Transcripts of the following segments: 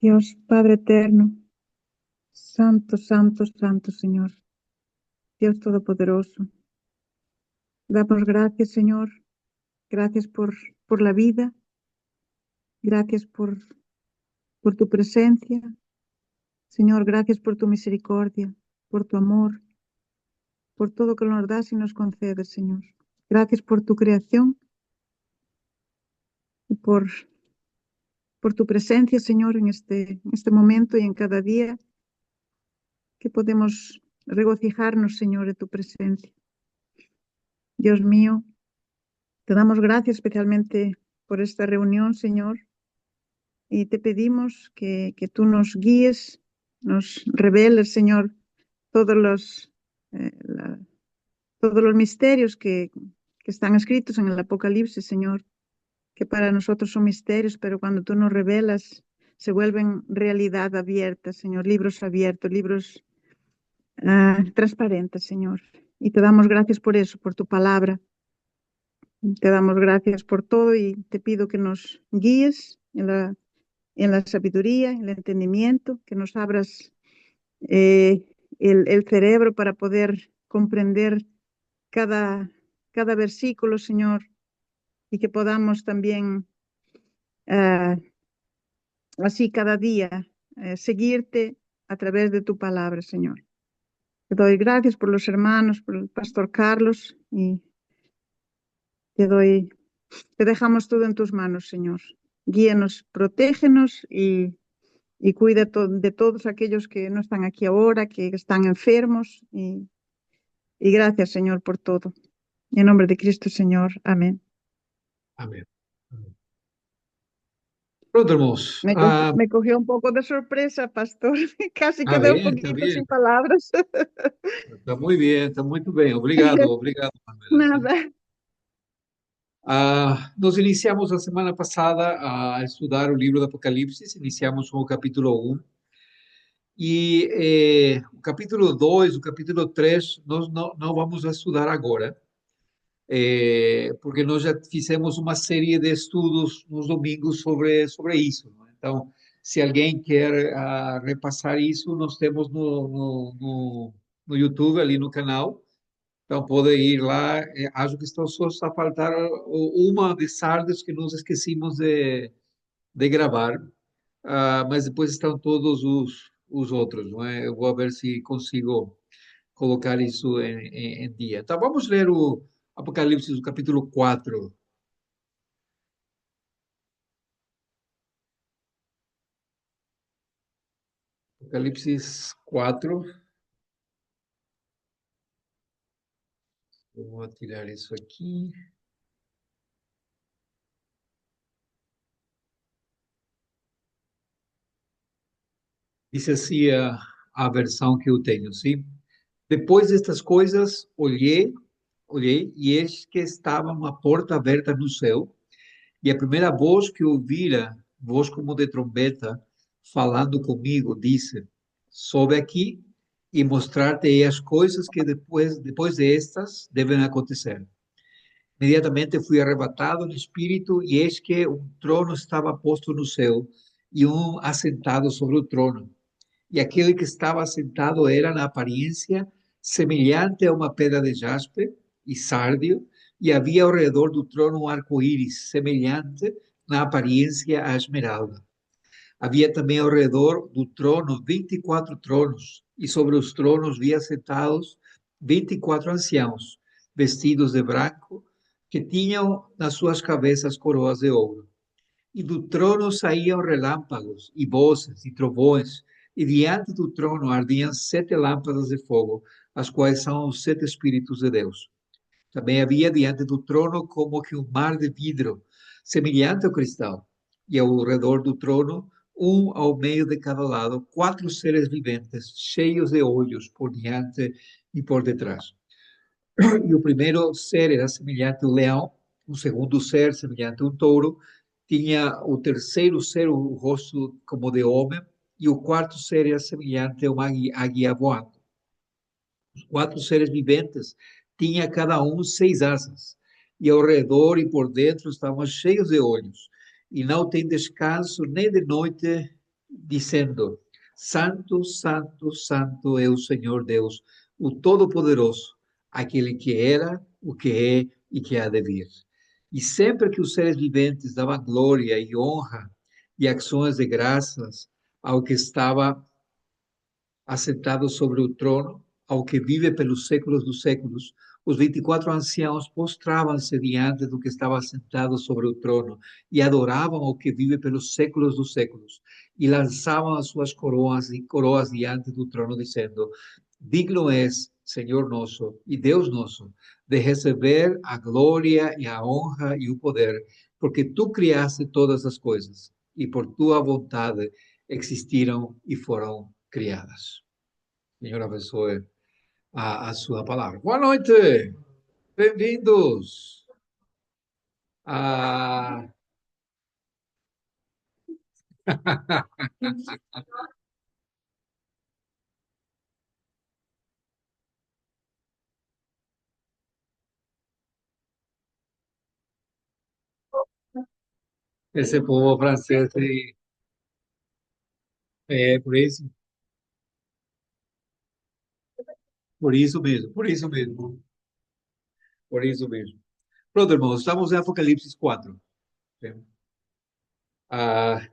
Dios Padre eterno, santo, santo, santo Señor, Dios Todopoderoso, damos gracias, Señor, gracias por la vida, gracias por tu presencia, Señor, gracias por tu misericordia, por tu amor, por todo que nos das y nos concedes, Señor. Gracias por tu creación y por tu presencia, Señor, en este momento y en cada día que podemos regocijarnos, Señor, de tu presencia. Dios mío, te damos gracias especialmente por esta reunión, Señor, y te pedimos que tú nos guíes, nos reveles, Señor, todos todos los misterios que están escritos en el Apocalipsis, Señor, que para nosotros son misterios, pero cuando tú nos revelas, se vuelven realidad abierta, Señor, libros abiertos, libros transparentes, Señor. Y te damos gracias por eso, por tu palabra. Te damos gracias por todo y te pido que nos guíes en la sabiduría, en el entendimiento, que nos abras el cerebro para poder comprender cada, cada versículo, Señor, y que podamos también así cada día seguirte a través de tu palabra, Señor. Te doy gracias por los hermanos, por el pastor Carlos, y te dejamos todo en tus manos, Señor. Guíanos, protégenos y cuida de todos aquellos que no están aquí ahora, que están enfermos. Y gracias, Señor, por todo. En nombre de Cristo, Señor. Amén. Amén. Pronto, hermanos. Me cogió un poco de sorpresa, pastor. Casi Está quedé un bien, está poquito bien. sin palabras. Está muy bien, está muy bien. Obrigado, obrigado, Manuela. ¿Sí? Nada. Nos iniciamos la semana pasada a estudar o livro do Apocalipse. Iniciamos com o capítulo 1. E o capítulo 2, o capítulo 3, nós não vamos a estudar agora, porque nós já fizemos uma série de estudos nos domingos sobre isso. Não é? Então, se alguém quer repassar isso, nós temos no YouTube, ali no canal. Então, pode ir lá. Acho que só está a faltar uma de Sardes que nós esquecemos de gravar, mas depois estão todos os outros, não é? Eu vou ver se consigo colocar isso em dia. Então, vamos ler o Apocalipse, do capítulo 4. Apocalipse 4. Vou tirar isso aqui. Diz assim a versão que eu tenho, sim? Depois destas coisas, olhei, e eis que estava uma porta aberta no céu, e a primeira voz que ouvira, voz como de trombeta, falando comigo, disse: sobe aqui e mostrar-te as coisas que depois destas devem acontecer. Imediatamente fui arrebatado no espírito, e eis que um trono estava posto no céu, e um assentado sobre o trono. E aquele que estava assentado era, na aparência, semelhante a uma pedra de jaspe e sárdio, e havia ao redor do trono um arco-íris, semelhante na aparência a esmeralda. Havia também ao redor do trono 24 tronos, e sobre os tronos havia sentados 24 anciãos, vestidos de branco, que tinham nas suas cabeças coroas de ouro. E do trono saíam relâmpagos, e vozes, e trovões, e diante do trono ardiam 7 lâmpadas de fogo, as quais são os 7 Espíritos de Deus. Também havia diante do trono como que um mar de vidro, semelhante ao cristal, e ao redor do trono, um ao meio de cada lado, 4 seres viventes, cheios de olhos por diante e por detrás. E o primeiro ser era semelhante a um leão, o segundo ser semelhante a um touro, tinha o terceiro ser o rosto como de homem, e o quarto ser era semelhante a uma águia voando. Os 4 seres viventes tinha cada um 6 asas, e ao redor e por dentro estavam cheios de olhos, e não tem descanso nem de noite dizendo: Santo, Santo, Santo é o Senhor Deus, o Todo-Poderoso, aquele que era, o que é e que há de vir. E sempre que os seres viventes davam glória e honra e ações de graças ao que estava assentado sobre o trono, ao que vive pelos séculos dos séculos, os 24 anciãos prostravam-se diante do que estava sentado sobre o trono e adoravam ao que vive pelos séculos dos séculos e lançavam as suas coroas e coroas diante do trono, dizendo: Digno és, Senhor nosso e Deus nosso, de receber a glória e a honra e o poder, porque tu criaste todas as coisas e por tua vontade existiram e foram criadas. Senhor abençoe a sua palavra. Boa noite, bem-vindos. Ah, esse povo francês, é por isso mesmo, por isso mesmo, por isso mesmo. Pronto, irmãos, estamos em Apocalipse 4.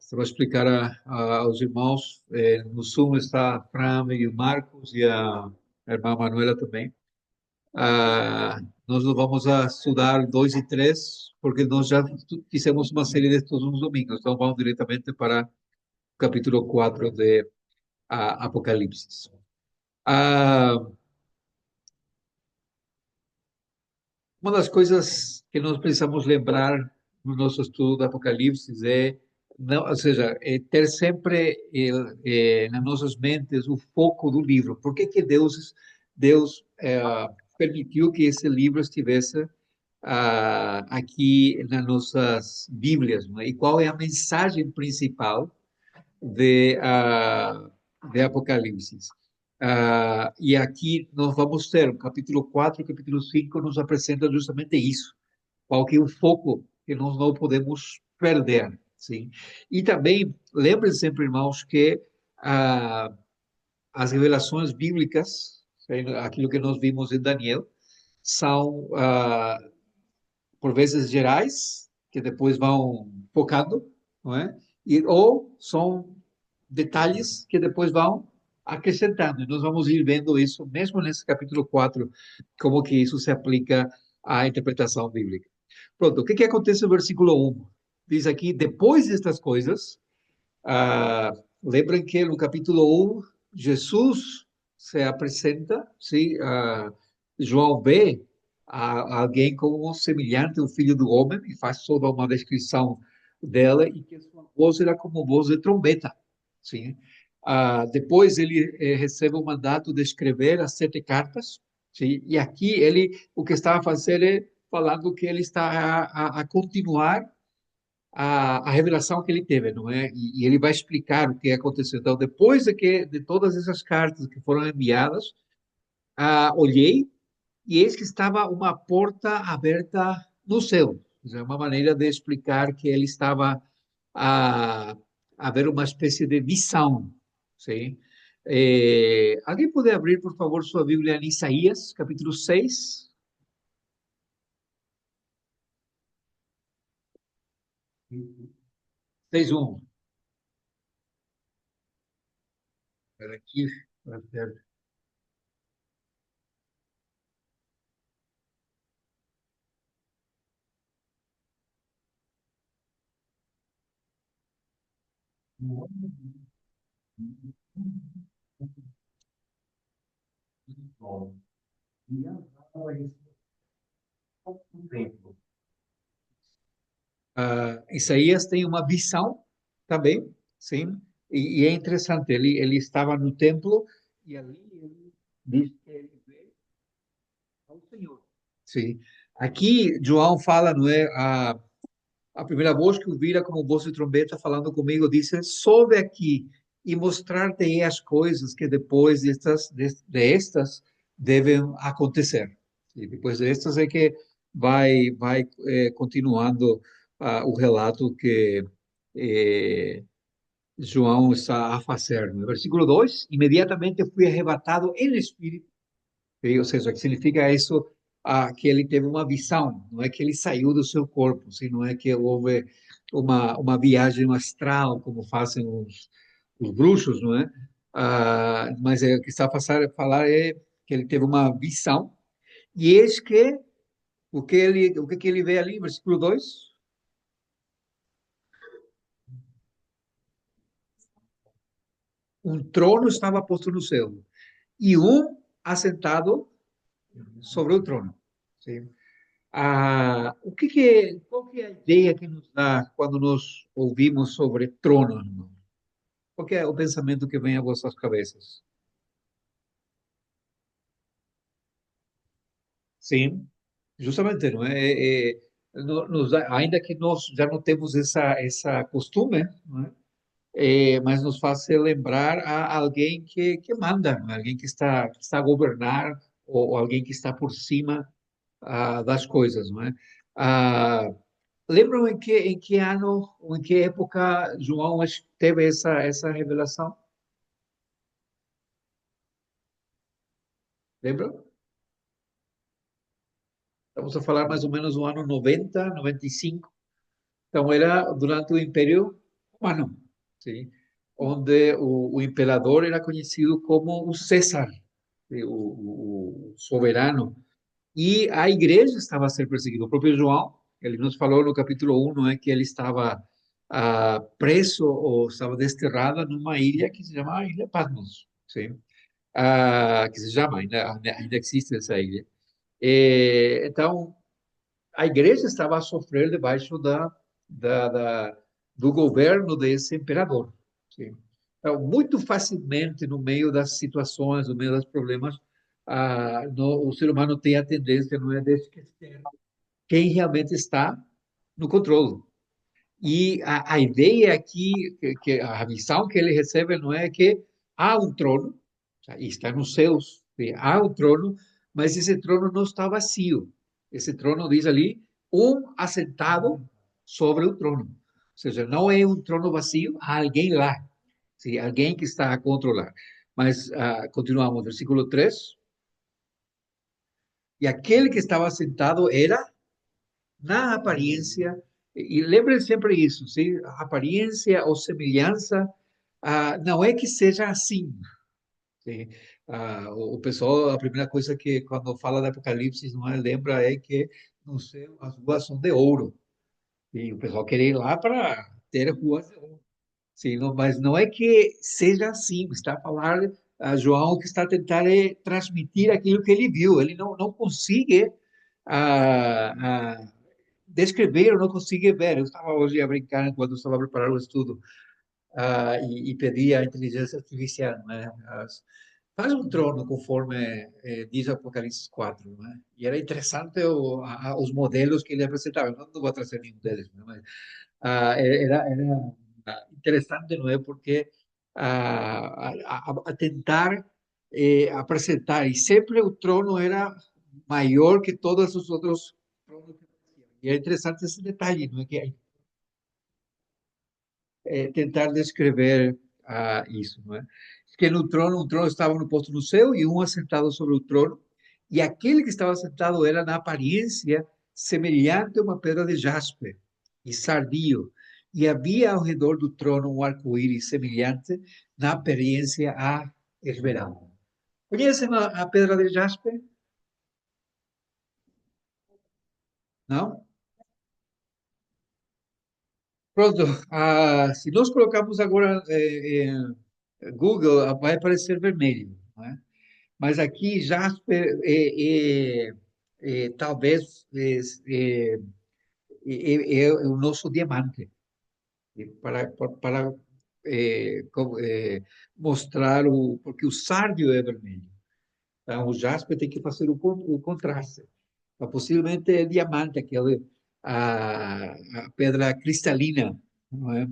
Só vou explicar aos irmãos, no Zoom está a Fran e o Marcos e a irmã Manuela também. Nós não vamos a estudar 2 e 3, porque nós já fizemos uma série de todos os domingos, então vamos diretamente para o capítulo 4 de Apocalipse. Ah, uma das coisas que nós precisamos lembrar no nosso estudo do Apocalipse é, não, ou seja, ter sempre nas nossas mentes o foco do livro. Por que que Deus permitiu que esse livro estivesse aqui nas nossas Bíblias, não é? E qual é a mensagem principal de Apocalipse? E aqui nós vamos ter, o capítulo 4 e o capítulo 5 nos apresenta justamente isso, qual que é o foco que nós não podemos perder, sim? E também, lembrem sempre, irmãos, que as revelações bíblicas, aquilo que nós vimos em Daniel, são por vezes gerais, que depois vão focando, não é? Ou são detalhes que depois vão acrescentando. E nós vamos ir vendo isso, mesmo nesse capítulo 4, como que isso se aplica à interpretação bíblica. Pronto, o que acontece no versículo 1? Diz aqui, depois destas coisas, lembrem que no capítulo 1, Jesus se apresenta, sim, João vê alguém como semelhante ao Filho do Homem e faz toda uma descrição dela e que sua voz era como voz de trombeta, sim. Depois ele recebe o mandato de escrever as 7 cartas, sim, e aqui ele o que está a fazer é falando que ele está a continuar a revelação que ele teve, não é? E ele vai explicar o que aconteceu. Então, depois de todas essas cartas que foram enviadas, olhei e eis que estava uma porta aberta no céu. É uma maneira de explicar que ele estava a ver uma espécie de visão, sim? Alguém pode abrir, por favor, sua Bíblia em Isaías, capítulo 6? 6:1. Espera aqui, para ver. Isaías tem uma visão também, sim, e é interessante, ele estava no templo e ali ele diz que ele vê ao Senhor. Sim. Aqui João fala, não é, a primeira voz que ouvira como voz de trombeta falando comigo disse: sobe aqui e mostrar-te as coisas que depois destas devem acontecer. E depois destas é que vai continuando o relato que eh, João está a fazer. No versículo 2, imediatamente fui arrebatado em espírito. Ou seja, que significa isso, que ele teve uma visão, não é que ele saiu do seu corpo, não é que houve uma viagem astral, como fazem os bruxos, não é? Mas o que está a falar é que ele teve uma visão, e eis que, o que ele vê ali, versículo 2, um trono estava posto no céu, e um assentado sobre o trono. Sim. Qual que é a ideia que nos dá quando nós ouvimos sobre trono, irmão? Qual que é o pensamento que vem a vossas cabeças? Sim, justamente, não é? Ainda que nós já não temos essa costume, não é? Mas nos faz lembrar a alguém que manda, não é? Alguém que está a governar, ou alguém que está por cima das coisas, não é? Ah, Lembram em que ano ou em que época João teve essa revelação? Lembram? Estamos a falar mais ou menos do ano 90, 95. Então, era durante o Império Romano, sim? Onde o imperador era conhecido como o César, o soberano. E a igreja estava a ser perseguida. O próprio João, ele nos falou no capítulo 1, não é, que ele estava preso ou estava desterrado numa ilha que se chama Ilha Patmos, sim? Que se chama, ainda existe essa ilha. Então, a igreja estava a sofrer debaixo da, da, do governo desse imperador, sim? Então, muito facilmente, no meio das situações, no meio dos problemas, o ser humano tem a tendência, não é, de esquecer quem realmente está no controle. E a ideia aqui, que a missão que ele recebe não é que há um trono, e está nos céus, há um trono, mas esse trono não está vazio. Esse trono diz ali, um assentado sobre o trono. Ou seja, não é um trono vazio, há alguém lá, sim, alguém que está a controlar. Mas continuamos, versículo 3. E aquele que estava sentado era na aparência, e lembrem sempre isso, sim? A aparência ou semelhança não é que seja assim. Sim? O pessoal, a primeira coisa que quando fala de Apocalipse, não é, lembra é que no céu as ruas são de ouro. E o pessoal quer ir lá para ter ruas de ouro. Sim, não, mas não é que seja assim. Está a falar a João que está a tentar transmitir aquilo que ele viu. Ele não consegue descrever, eu não consigo ver. Eu estava hoje a brincar enquanto estava a preparar o estudo, e pedi à inteligência artificial, né? Faz um trono conforme diz Apocalipse 4, né? E era interessante os modelos que ele apresentava. Eu não vou trazer nenhum deles, né? Mas era interessante, não é? Porque a tentar apresentar, e sempre o trono era maior que todos os outros tronos que existiam. E é interessante esse detalhe, não é? Que tentar descrever isso, não é? Que no trono, um trono estava no posto no céu e um assentado sobre o trono, e aquele que estava sentado era na aparência semelhante a uma pedra de jaspe e sardio, e havia ao redor do trono um arco-íris semelhante na aparência a esmeralda. Conhecem a pedra de jaspe? Não? Pronto, se nós colocamos agora Google, vai aparecer vermelho, não é? Mas aqui Jasper talvez é o nosso diamante, para mostrar porque o sárdio é vermelho. Então, o jaspe tem que fazer o contraste. Então, possivelmente é diamante, a pedra cristalina, não é?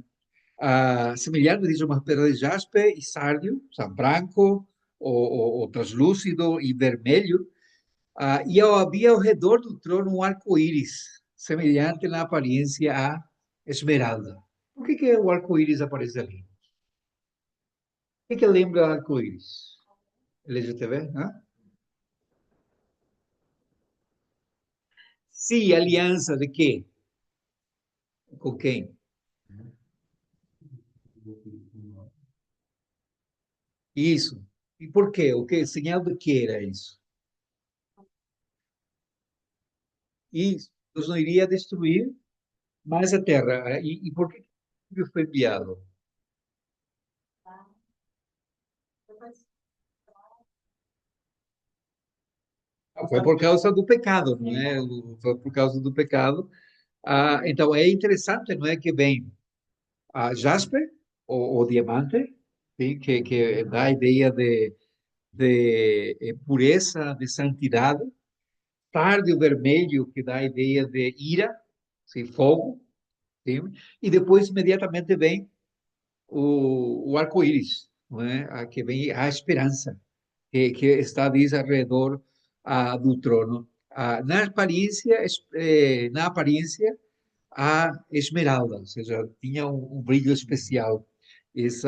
Semelhante, diz, uma pedra de jaspe e sárdio, o sea, branco ou translúcido e vermelho. E havia ao redor do trono um arco-íris, semelhante na aparência a esmeralda. Por que o arco-íris aparece ali? que lembra arco-íris? LGTB, né? Sim, aliança de quê? Com quem? Isso. E por quê? O que? Señal de que era isso? Isso. Deus não iria destruir mais a terra. E por que ele foi enviado? Foi por causa do pecado, não é? Foi por causa do pecado. Então é interessante, não é, que vem a jasper, o diamante, sim, que dá a ideia de pureza, de santidade. Tarde o vermelho, que dá a ideia de ira, sim, fogo, sim. E depois imediatamente vem o arco-íris, não é? Que vem a esperança, que está diz ao redor do trono. Na aparência, a esmeralda, ou seja, tinha um brilho especial esse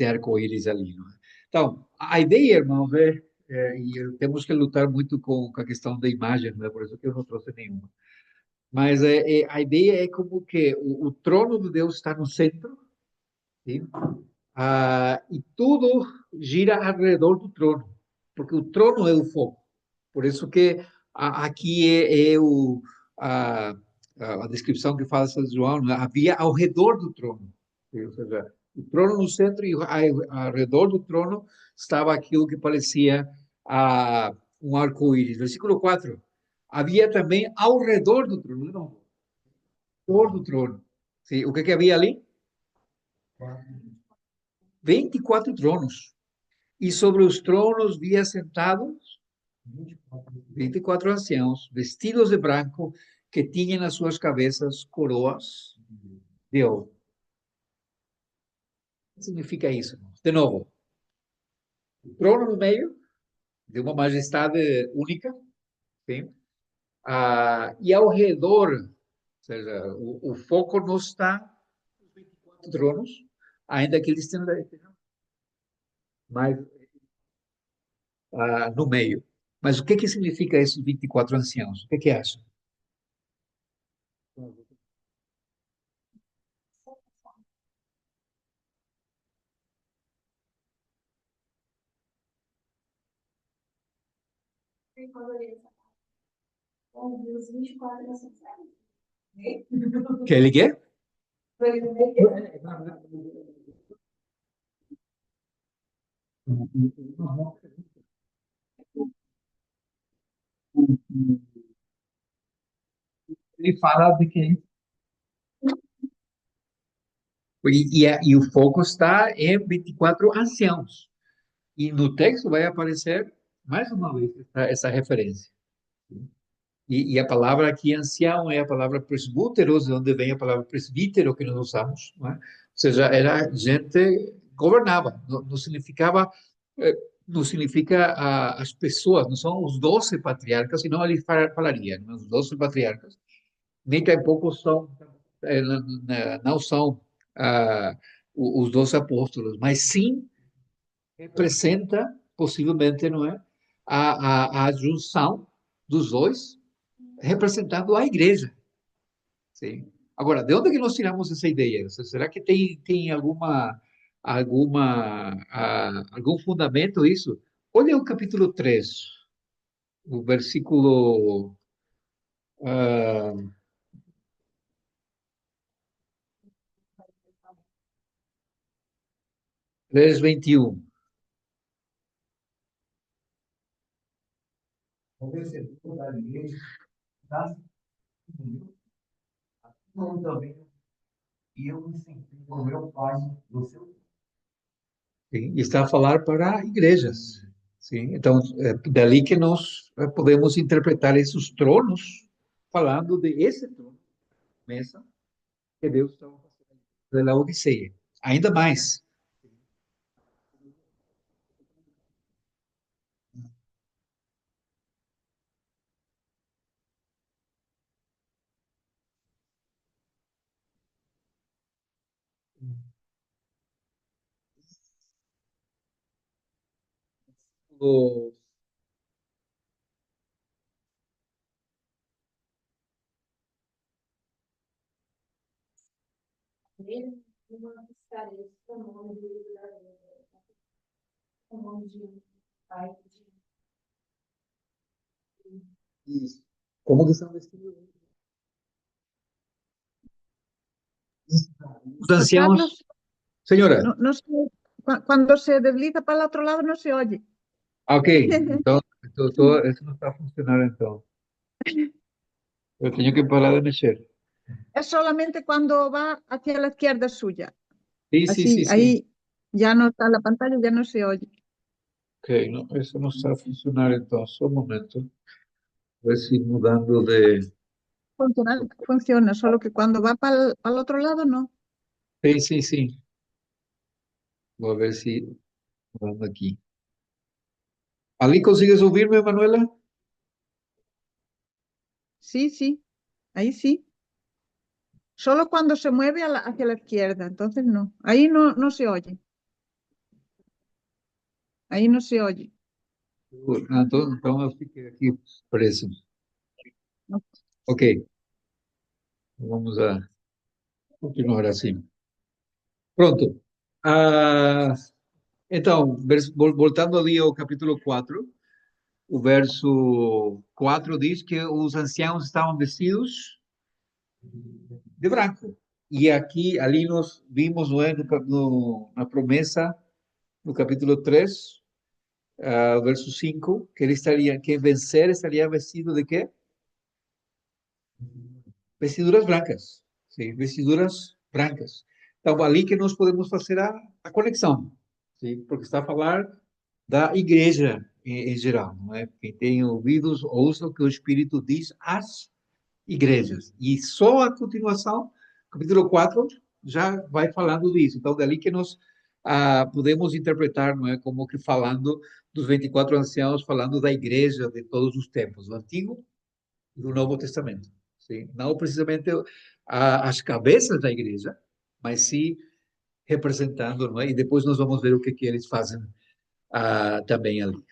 arco-íris ali. Não é? Então, a ideia, irmãos, e temos que lutar muito com a questão da imagem, não é? Por isso que eu não trouxe nenhuma. Mas a ideia é como que o trono de Deus está no centro, sim? E tudo gira ao redor do trono, porque o trono é o foco. Por isso que aqui a, a descrição que faz São João, né? Havia ao redor do trono. Ou seja, o trono no centro e ao redor do trono estava aquilo que parecia um arco-íris. Versículo 4. Havia também ao redor do trono, não, ao redor do trono. Sim, o que havia ali? 24 tronos. E sobre os tronos via sentados 24 anciãos, vestidos de branco, que tinham nas suas cabeças coroas de ouro. O que significa isso? De novo, o trono no meio, de uma majestade única, sim? E ao redor, ou seja, o foco não está nos 24 tronos, ainda que eles tenham, mas no meio. Mas o que significa esses 24 anciãos? O que acha? Que ele quer? Ele fala de quem? E o foco está em 24 anciãos. E no texto vai aparecer mais uma vez essa referência. E a palavra aqui, ancião, é a palavra presbúteros, de onde vem a palavra presbítero que nós usamos. Não é? Ou seja, era gente que governava, não significava, eh, não significa as pessoas, não são os 12 patriarcas, senão ele falaria, não, os 12 patriarcas, nem tampouco são, não são os 12 apóstolos, mas sim representa, possivelmente, não é, a junção dos dois, representando a igreja. Sim. Agora, de onde que nós tiramos essa ideia? Será que tem algum fundamento isso? Olha o capítulo 3, o versículo 3, 21. O vencedor da igreja está também, e eu me senti com o meu pai no seu. Sim, e está a falar para igrejas. Sim, então, é dali que nós podemos interpretar esses tronos, falando de esse trono, mesa, que Deus estava fazendo pela Odisseia. Ainda mais. versículo. Nele, uma estarei com o nome do livro da vida, com o nome de Pai, Isso. Como que são vestidos? Os Pastor Carlos, anciãos. Senhora, no se, cuando se desliza para el otro lado no se oye. ok, então, isso não está funcionando então. Eu tenho que parar de mexer. Es solamente cuando va hacia la izquierda suya. Sim, sim, sim, Así, sim. ahí ya no está la pantalla, ya no se oye. Ok, não, isso não está funcionando então. Só um momento. Vou se mudando de. Funciona, solo que cuando va para el otro lado no. Sim, sim, sim. Vou ver se mudando aqui. Ali consigues ouvir-me, Manuela? Sí, sí, ahí sí. Solo cuando se mueve hacia la izquierda, entonces no. Ahí no se oye. Ahí no se oye. Ah, então eu fiquei aqui preso. No. Ok, vamos a continuar assim. Pronto. Ah, então, voltando ali ao capítulo 4, o verso 4 diz que os anciãos estavam vestidos de branco. E aqui, ali nós vimos, não é, na promessa, no capítulo 3, verso 5, que ele estaria, que vencer estaria vestido de quê? Vestiduras brancas, sim, vestiduras brancas. Então, ali que nós podemos fazer a conexão, sim, porque está a falar da igreja em geral, não é? Quem tem ouvidos, ouça o que o Espírito diz às igrejas. E só a continuação, capítulo 4 já vai falando disso. Então, dali que nós podemos interpretar, não é? Como que falando dos 24 anciãos, falando da igreja de todos os tempos, do Antigo e do Novo Testamento. Sim? Não precisamente as cabeças da igreja, mas sim representando, não é? E depois nós vamos ver o que eles fazem também ali.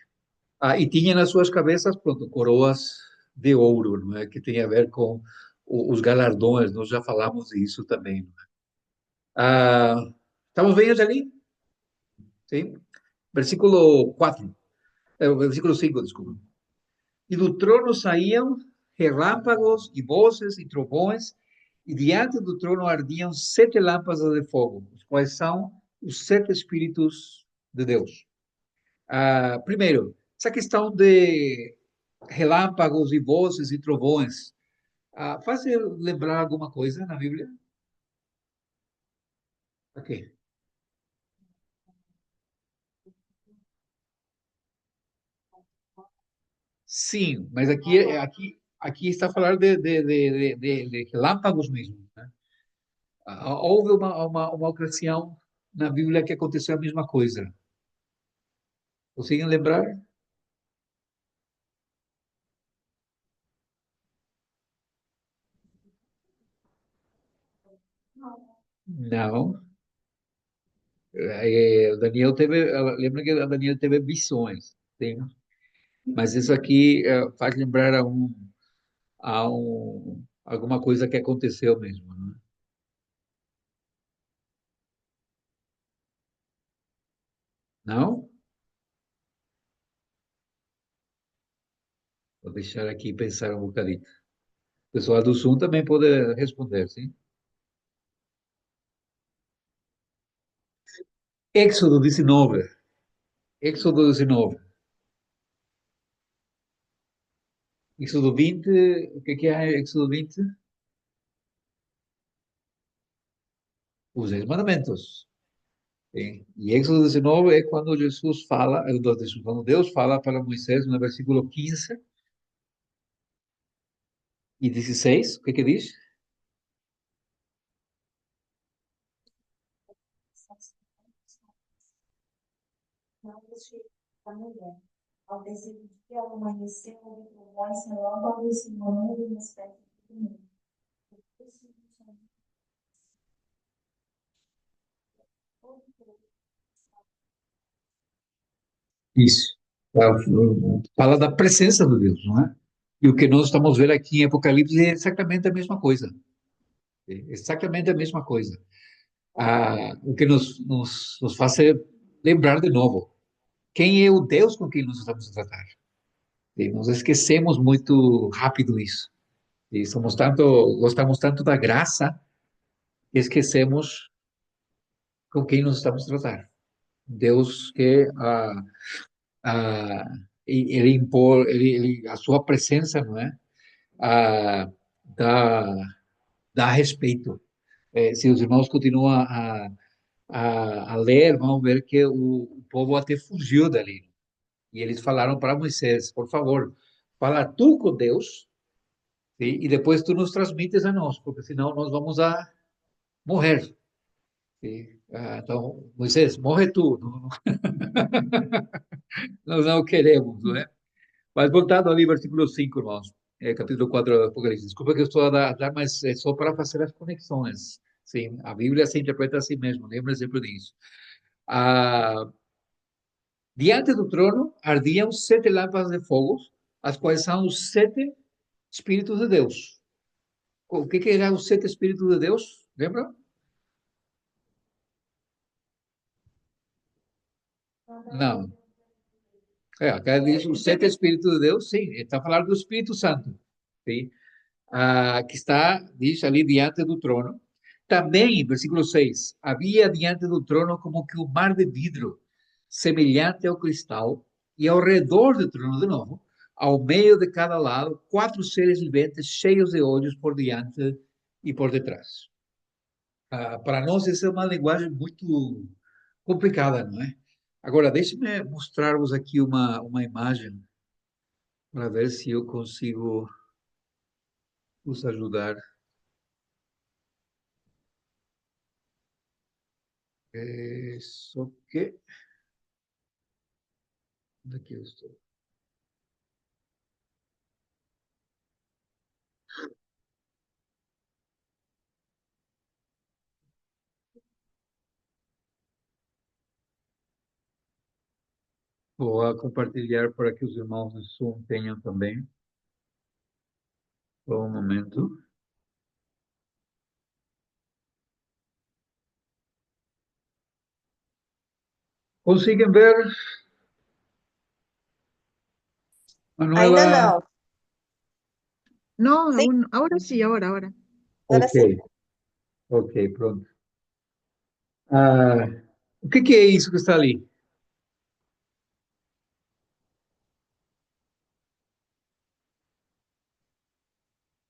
E tinha nas suas cabeças, pronto, coroas de ouro, não é? Que tem a ver com os galardões, nós já falamos disso também. Estamos bem ali? Sim? Versículo 4, versículo 5, desculpa. E do trono saíam relâmpagos e vozes e trovões, e diante do trono ardiam 7 lâmpadas de fogo, os quais são os 7 Espíritos de Deus. Primeiro, essa questão de relâmpagos e vozes e trovões, faz lembrar alguma coisa na Bíblia? Ok. Sim, mas aqui está a falar de relâmpagos mesmo, né? Houve uma ocasião na Bíblia que aconteceu a mesma coisa. Conseguem lembrar? Não. Daniel teve, lembra que Daniel teve visões, sim. Mas isso aqui faz lembrar alguma coisa que aconteceu mesmo, né? Não? Vou deixar aqui pensar um bocadinho. O pessoal do Zoom também pode responder, sim? Éxodo 19. Éxodo 19. Éxodo 20. O que é Éxodo 20? Os 10 mandamentos. Sim. E Éxodo 19 é quando Jesus fala, quando Deus fala para Moisés, no versículo 15 e 16, o que diz? não deixe da mulher. Ao descer do dia, ao amanhecer, houve trovões, relâmpagos e murmúrio no aspecto do mundo. Isso. Ah, fala da presença de Deus, não é? E o que nós estamos vendo aqui em Apocalipse é exatamente a mesma coisa. É exatamente a mesma coisa. O que nos faz lembrar de novo quem é o Deus com quem nós estamos a tratar. E nós esquecemos muito rápido isso. E gostamos tanto da graça, que esquecemos com quem nós estamos a tratar. Deus que ele impor, a sua presença, não é? Ah, dá, dá respeito. Se os irmãos continuam a ler, vão ver que o povo até fugiu dali. E eles falaram para Moisés, por favor, fala tu com Deus, sim? E depois tu nos transmites a nós, porque senão nós vamos a morrer. Sim? Então, Moisés, morre tu, nós não queremos, não é? Mas voltando ali, versículo 5, irmãos, capítulo 4 do Apocalipse. Desculpa que eu estou a dar, mas é só para fazer as conexões. Sim, a Bíblia se interpreta assim mesmo, lembra sempre disso. Ah, diante do trono ardiam 7 lâmpadas de fogo, as quais são os 7 Espíritos de Deus. O que eram os 7 Espíritos de Deus? Lembra? Não. Acá diz os 7 Espíritos de Deus, sim, está falando do Espírito Santo, sim? Que está, diz ali, diante do trono. Também, versículo 6, havia diante do trono como que um mar de vidro, semelhante ao cristal, e ao redor do trono, de novo, ao meio de cada lado, 4 seres viventes cheios de olhos por diante e por detrás. Para nós, essa é uma linguagem muito complicada, não é? Agora, deixe-me mostrar-vos aqui uma imagem para ver se eu consigo vos ajudar. Só que. Onde é que eu estou? Vou compartilhar para que os irmãos do Zoom tenham também. Só um momento. Conseguem ver, Ainda Manuela? não. No, Sim, ahora sí, ahora. agora Ok, sim. ok, pronto. Ah, o que é isso que está ali?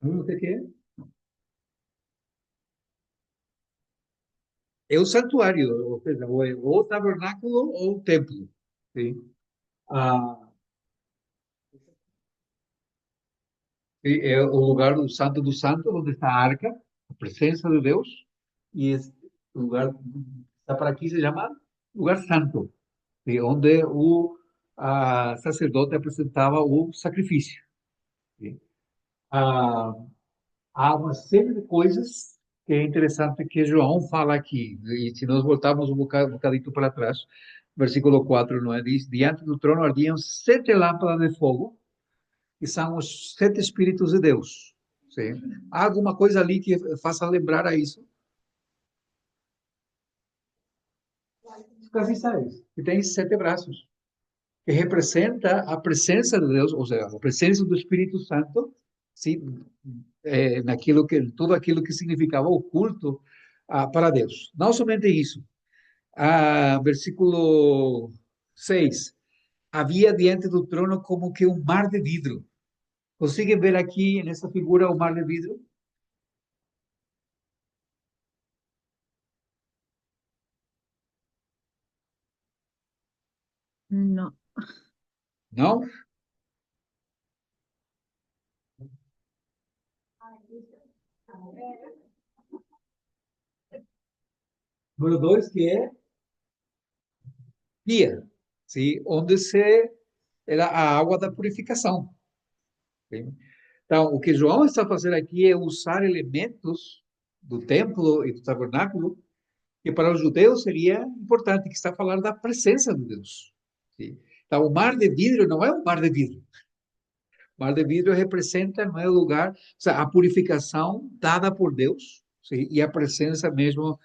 O que é? É o santuário, ou seja, ou o tabernáculo ou o templo. Sim. Ah, é o lugar do santo, onde está a arca, a presença de Deus, e esse lugar está para aqui se chama lugar santo, onde o sacerdote apresentava o sacrifício. Sim. Ah, há uma série de coisas que é interessante que João fala aqui, e se nós voltarmos um bocadito para trás, versículo 4, não é? Diz, diante do trono ardiam 7 lâmpadas de fogo, que são os 7 Espíritos de Deus. Sim. Há alguma coisa ali que faça lembrar a isso? Casi sabes, que tem 7 braços, que representa a presença de Deus, ou seja, a presença do Espírito Santo, sim, tudo aquilo que significava o culto para Deus. Não somente isso. Versículo 6. Havia diante do trono como que um mar de vidro. Conseguem ver aqui nessa figura o mar de vidro? No. Não? Número 2, que é pia, sim, onde se era a água da purificação. Sim? Então, o que João está fazendo aqui é usar elementos do templo e do tabernáculo que para os judeus seria importante, que está falando da presença de Deus. Sim? Então, o mar de vidro não é um mar de vidro. O mar de vidro representa, não é, o lugar, ou seja, a purificação dada por Deus, sim, e a presença mesmo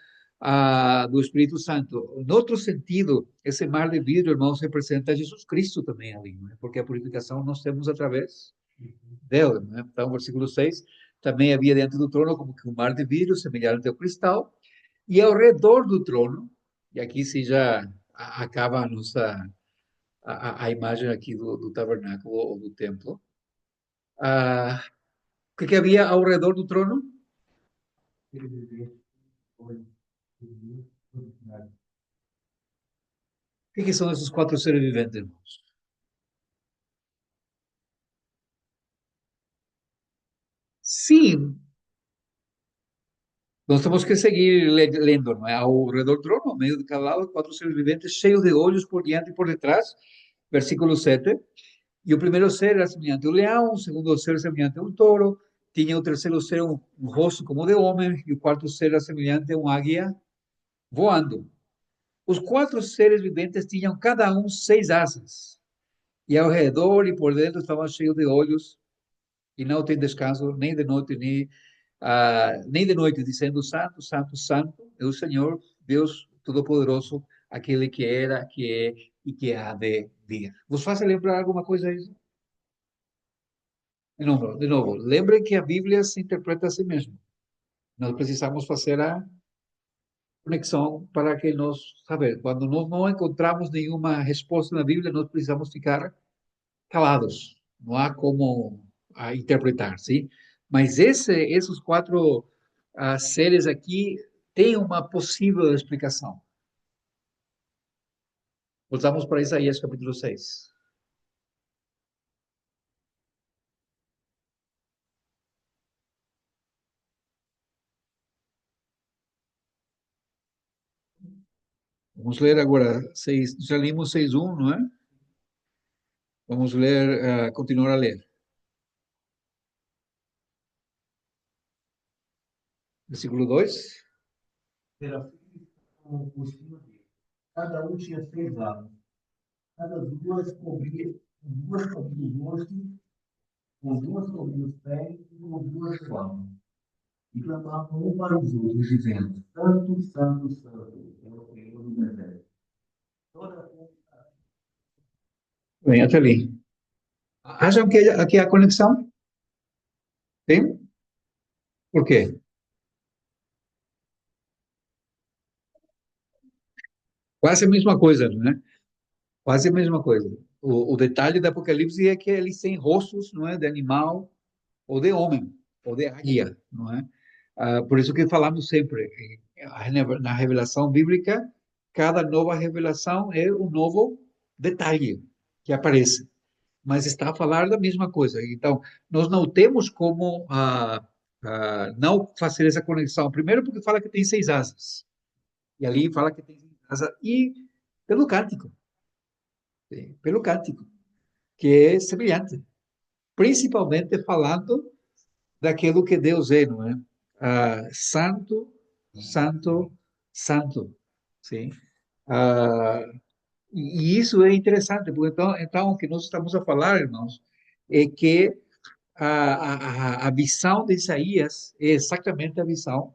do Espírito Santo. Em outro sentido, esse mar de vidro, irmãos, representa Jesus Cristo também ali, não é? Porque a purificação nós temos através dele, não é? Então, versículo 6, também havia dentro do trono como que um mar de vidro semelhante ao cristal, e ao redor do trono, e aqui se já acaba a nossa a imagem aqui do tabernáculo ou do templo. O que havia ao redor do trono? O que são esses quatro seres viventes, irmãos? Sim, nós temos que seguir lendo, não é? Ao redor do trono, ao meio de cada lado, quatro seres viventes cheios de olhos por diante e por detrás. Versículo 7. E o primeiro ser era semelhante ao leão, o segundo ser semelhante a um touro, tinha o terceiro ser um rosto como de homem, e o quarto ser era semelhante a um águia voando. Os quatro seres viventes tinham cada um 6 asas, e ao redor e por dentro estavam cheios de olhos, e não tem descanso nem de noite, nem de noite, dizendo: Santo, Santo, Santo é o Senhor, Deus Todo-Poderoso, aquele que era, que é e que há de vir. Vos faz lembrar alguma coisa disso? De novo, lembrem que a Bíblia se interpreta a si mesma. Nós precisamos fazer a conexão para que nós, saber, quando nós não encontramos nenhuma resposta na Bíblia, nós precisamos ficar calados. Não há como interpretar, sim? Mas esses quatro seres aqui têm uma possível explicação. Voltamos para Isaías capítulo 6. Vamos ler agora 6, já lemos 6:1, não é? Vamos ler, continuar a ler. Versículo 2. Serafins estavam por cima dele. Cada um tinha 6 asas. Cada duas cobriam o rosto, com duas cobriam os pés e com duas voavam. E clamavam um para os outros, dizendo: Santo, Santo, Santo, é o Senhor do exército. Toda a Bem, até ali. Acham que aqui há conexão? Tem? Por quê? Quase a mesma coisa, não é? Quase a mesma coisa. O detalhe do Apocalipse é que eles têm rostos, não é, de animal ou de homem ou de águia, não é? Por isso que falamos sempre, na revelação bíblica, cada nova revelação é um novo detalhe que aparece, mas está a falar da mesma coisa. Então, nós não temos como não fazer essa conexão. Primeiro, porque fala que tem 6 asas, e ali fala que tem 6 asas, e pelo cântico. Pelo cântico, que é semelhante, principalmente falando daquilo que Deus é, não é? Santo, Santo, Santo, sim. Ah, e isso é interessante, porque então o que nós estamos a falar, irmãos, é que a visão de Isaías é exatamente a visão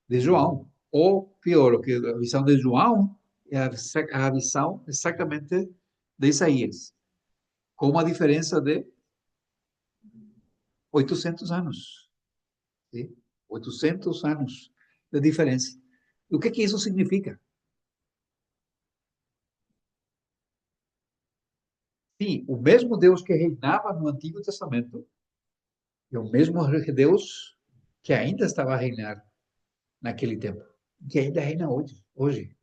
de João, ou pior, o que a visão de João é a visão exatamente de Isaías, com uma diferença de 800 anos. Sim? 800 anos de diferença. E o que isso significa? Sim, o mesmo Deus que reinava no Antigo Testamento é o mesmo Deus que ainda estava a reinar naquele tempo, que ainda reina hoje.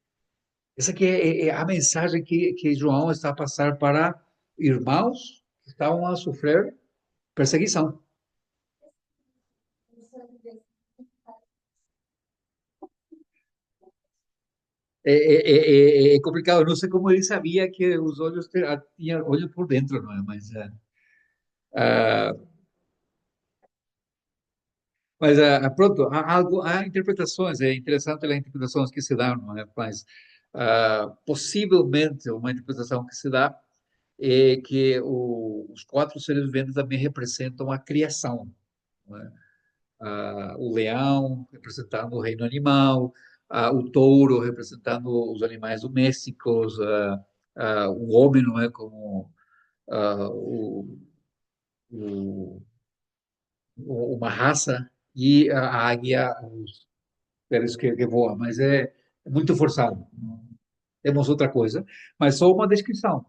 Essa aqui é a mensagem que João está a passar para irmãos que estavam a sofrer perseguição. É complicado. Eu não sei como ele sabia que os olhos tinham olhos por dentro, não é? Ah, pronto, há interpretações. É interessante as interpretações que se dão, não é? Mas possivelmente uma interpretação que se dá é que os quatro seres viventes também representam a criação, não é? O leão representando o reino animal, o touro representando os animais domésticos, o homem, não é, como o, uma raça, e a águia, os seres que voam, mas é muito forçado. Temos outra coisa, mas só uma descrição.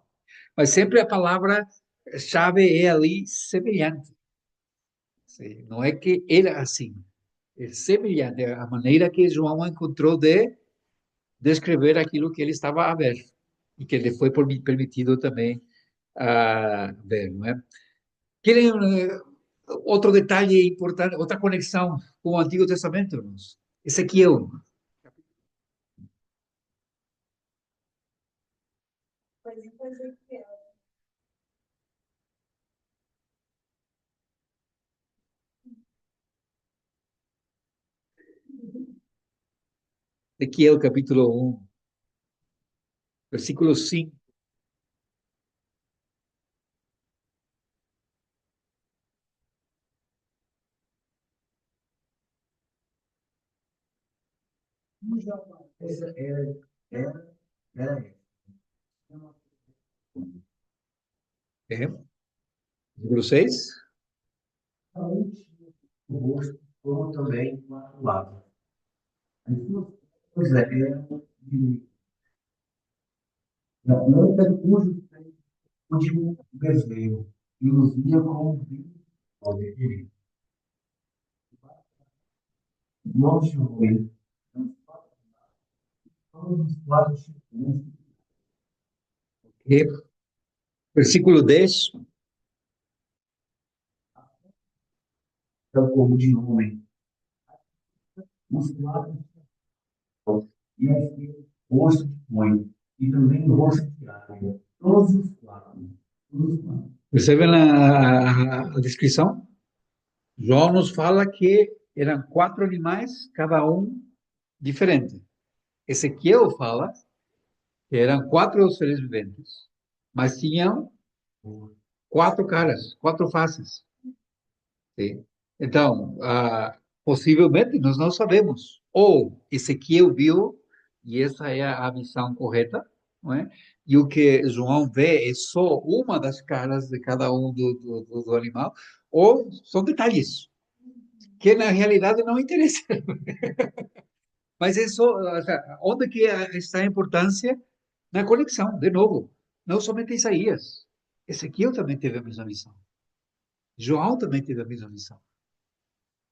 Mas sempre a palavra-chave é ali semelhante. Sim, não é que era assim, é semelhante, é a maneira que João encontrou de descrever aquilo que ele estava a ver e que lhe foi permitido também ver, não é? Querem outro detalhe importante, outra conexão com o Antigo Testamento, irmãos? Ezequiel. Por exemplo, Ezequiel. Ezequiel capítulo 1, versículo 5. Essa era É, versículo 6. o rosto, como também o lado. As duas coisas eram de da planta cujo último desenho e os via como vinho poder. Mãos de ruim, todos os quatro circuntos, É, versículo 10. tal como de homem, os quatro e assim, rosto de boi, e também rosto de águia. Todos os quatro. Todos os quatro. Percebem a descrição? João nos fala que eram quatro animais, cada um diferente. Ezequiel fala que eram quatro seres viventes, mas tinham quatro caras, quatro faces. Sim? Então, possivelmente, nós não sabemos. Ou Ezequiel viu, e essa é a visão correta, não é? E o que João vê é só uma das caras de cada um do animal, ou são detalhes, que na realidade não interessam. Mas é só, o sea, onde que está a importância na conexão, de novo. Não somente Isaías. Ezequiel também teve a mesma visão. João também teve a mesma visão.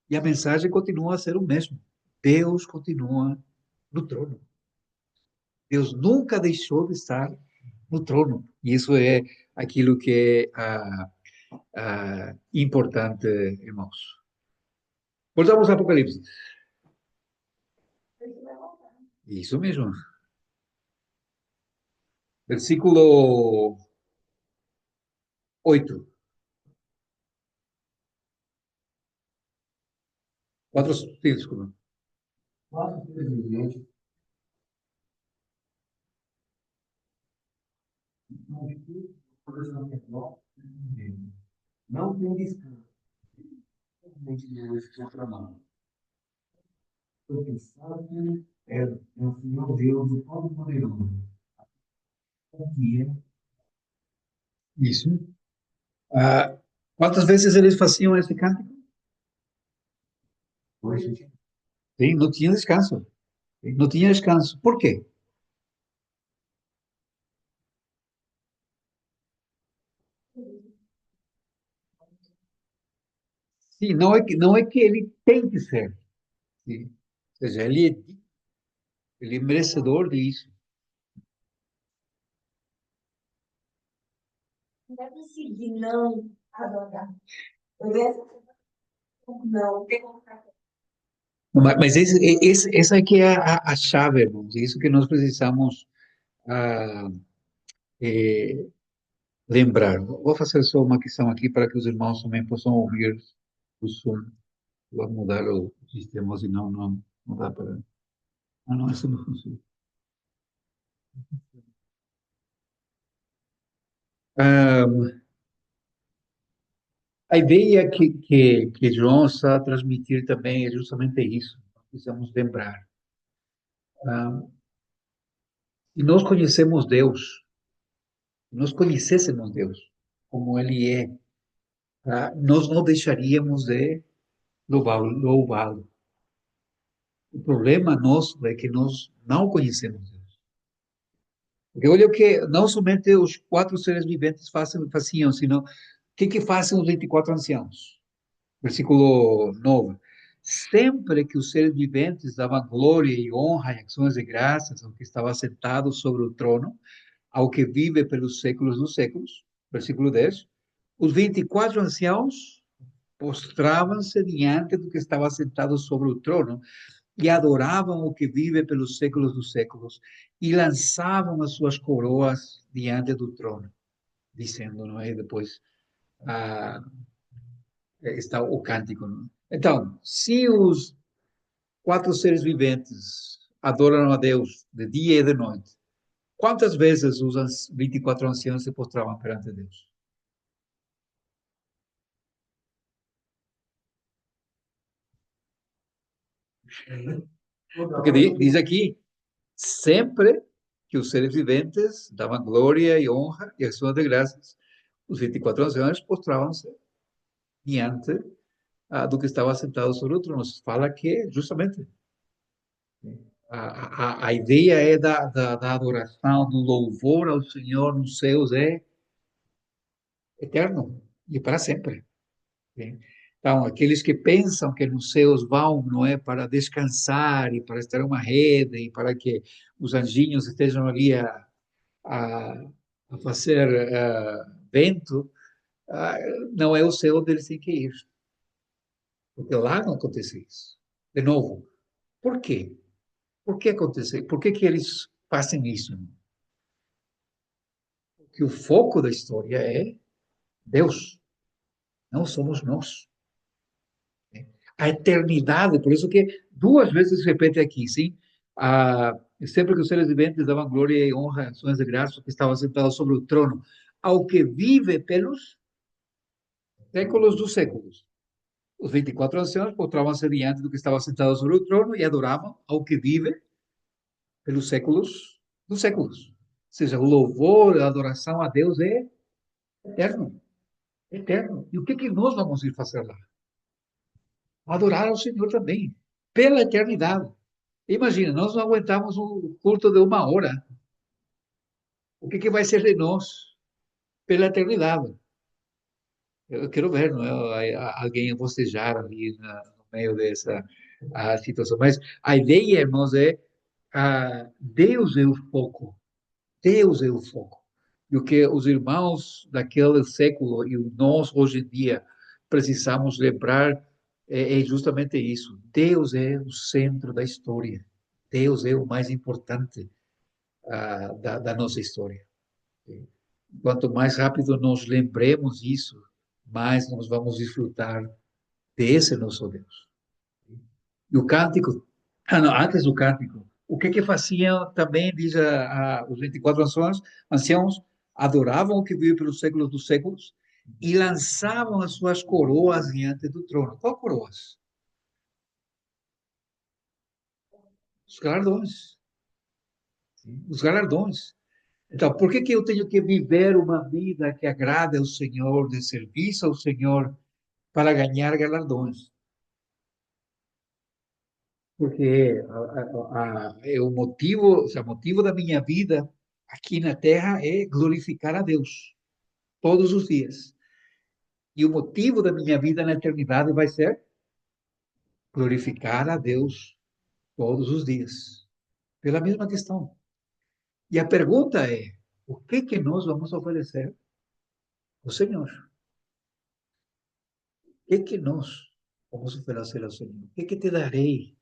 E a mensagem continua a ser o mesmo. Deus continua no trono. Deus nunca deixou de estar no trono. E isso é aquilo que é importante, irmãos. Voltamos ao Apocalipse. Isso mesmo. Versículo 8. Quatro, sim, desculpa. Quatro presidentes, não tem descanso. Simplesmente Deus proclamando. Porque sabe é o Senhor Deus, o Todo-Poderoso, que é Isso. Quantas vezes eles faziam esse cântico? hoje. Sim, não tinha descanso. Não tinha descanso. Por quê? Sim, não é que ele tem que ser. Sim. Ou seja, ele é merecedor disso. Não é conseguir não adorar. Não, tem como ficar. Mas essa aqui é a chave, irmãos. Isso que nós precisamos ah, eh, lembrar. Vou fazer só uma questão aqui para que os irmãos também possam ouvir o som. Vou mudar o sistema, senão não dá para. Não, isso não funciona. Ah, a ideia que João está a transmitir também é justamente isso. Precisamos lembrar. Ah, e nós conhecemos Deus, nós conhecêssemos Deus como Ele é, nós não deixaríamos de louvá-lo. O problema nosso é que nós não conhecemos Deus. Porque olha o que não somente os quatro seres viventes faziam, sino o que fazem os 24 anciãos? Versículo 9. Sempre que os seres viventes davam glória e honra e ações de graças ao que estava sentado sobre o trono, ao que vive pelos séculos dos séculos, versículo 10, os 24 anciãos prostravam-se diante do que estava sentado sobre o trono e adoravam o que vive pelos séculos dos séculos e lançavam as suas coroas diante do trono, dizendo, não é? Depois está o cântico, não é? Então, se os quatro seres viventes adoram a Deus de dia e de noite, quantas vezes os 24 anciãos se postravam perante Deus? Porque diz aqui, sempre que os seres viventes davam glória e honra e ação de graças, os 24 anciãos postravam-se diante do que estava sentado sobre o trono. Fala que, justamente, a ideia é da adoração, do louvor ao Senhor nos céus é eterno e para sempre. Né? Então, aqueles que pensam que nos céus vão, não é, para descansar e para estar uma rede e para que os anjinhos estejam ali a, a fazer vento, ah, não é o céu onde eles têm que ir, porque lá não acontece isso. De novo, por quê? Por que acontece? Por que eles fazem isso? Porque o foco da história é Deus, não somos nós. A eternidade, por isso que duas vezes repete aqui, sim? Sempre que os seres viventes davam glória e honra, ações de graça, que estava sentado sobre o trono, ao que vive pelos séculos dos séculos. Os 24 anciãos postravam-se diante do que estava sentado sobre o trono e adoravam ao que vive pelos séculos dos séculos. Ou seja, o louvor, a adoração a Deus é eterno. Eterno. E o que nós vamos ir fazer lá? Adorar ao Senhor também, pela eternidade. Imagina, nós não aguentamos um culto de 1 hora. O que vai ser de nós pela eternidade? Eu quero ver, não é? Alguém bocejar ali no meio dessa situação. Mas a ideia, irmãos, é Deus é o foco. Deus é o foco. E o que os irmãos daquele século e nós hoje em dia precisamos lembrar é justamente isso. Deus é o centro da história. Deus é o mais importante da nossa história. Quanto mais rápido nós lembremos isso, mais nós vamos desfrutar desse nosso Deus. E o cântico, não, antes do cântico, o que faziam também, diz os 24 anciãos, adoravam o que vive pelos séculos dos séculos e lançavam as suas coroas diante do trono. Qual coroas? Os galardões. Os galardões. Então, por que eu tenho que viver uma vida que agrade ao Senhor, de serviço ao Senhor, para ganhar galardões? Porque é o motivo da minha vida aqui na Terra é glorificar a Deus todos os dias. E o motivo da minha vida na eternidade vai ser glorificar a Deus todos os dias, pela mesma questão. E a pergunta é: o que nós vamos oferecer ao Senhor? O que nós vamos oferecer ao Senhor? O que te darei,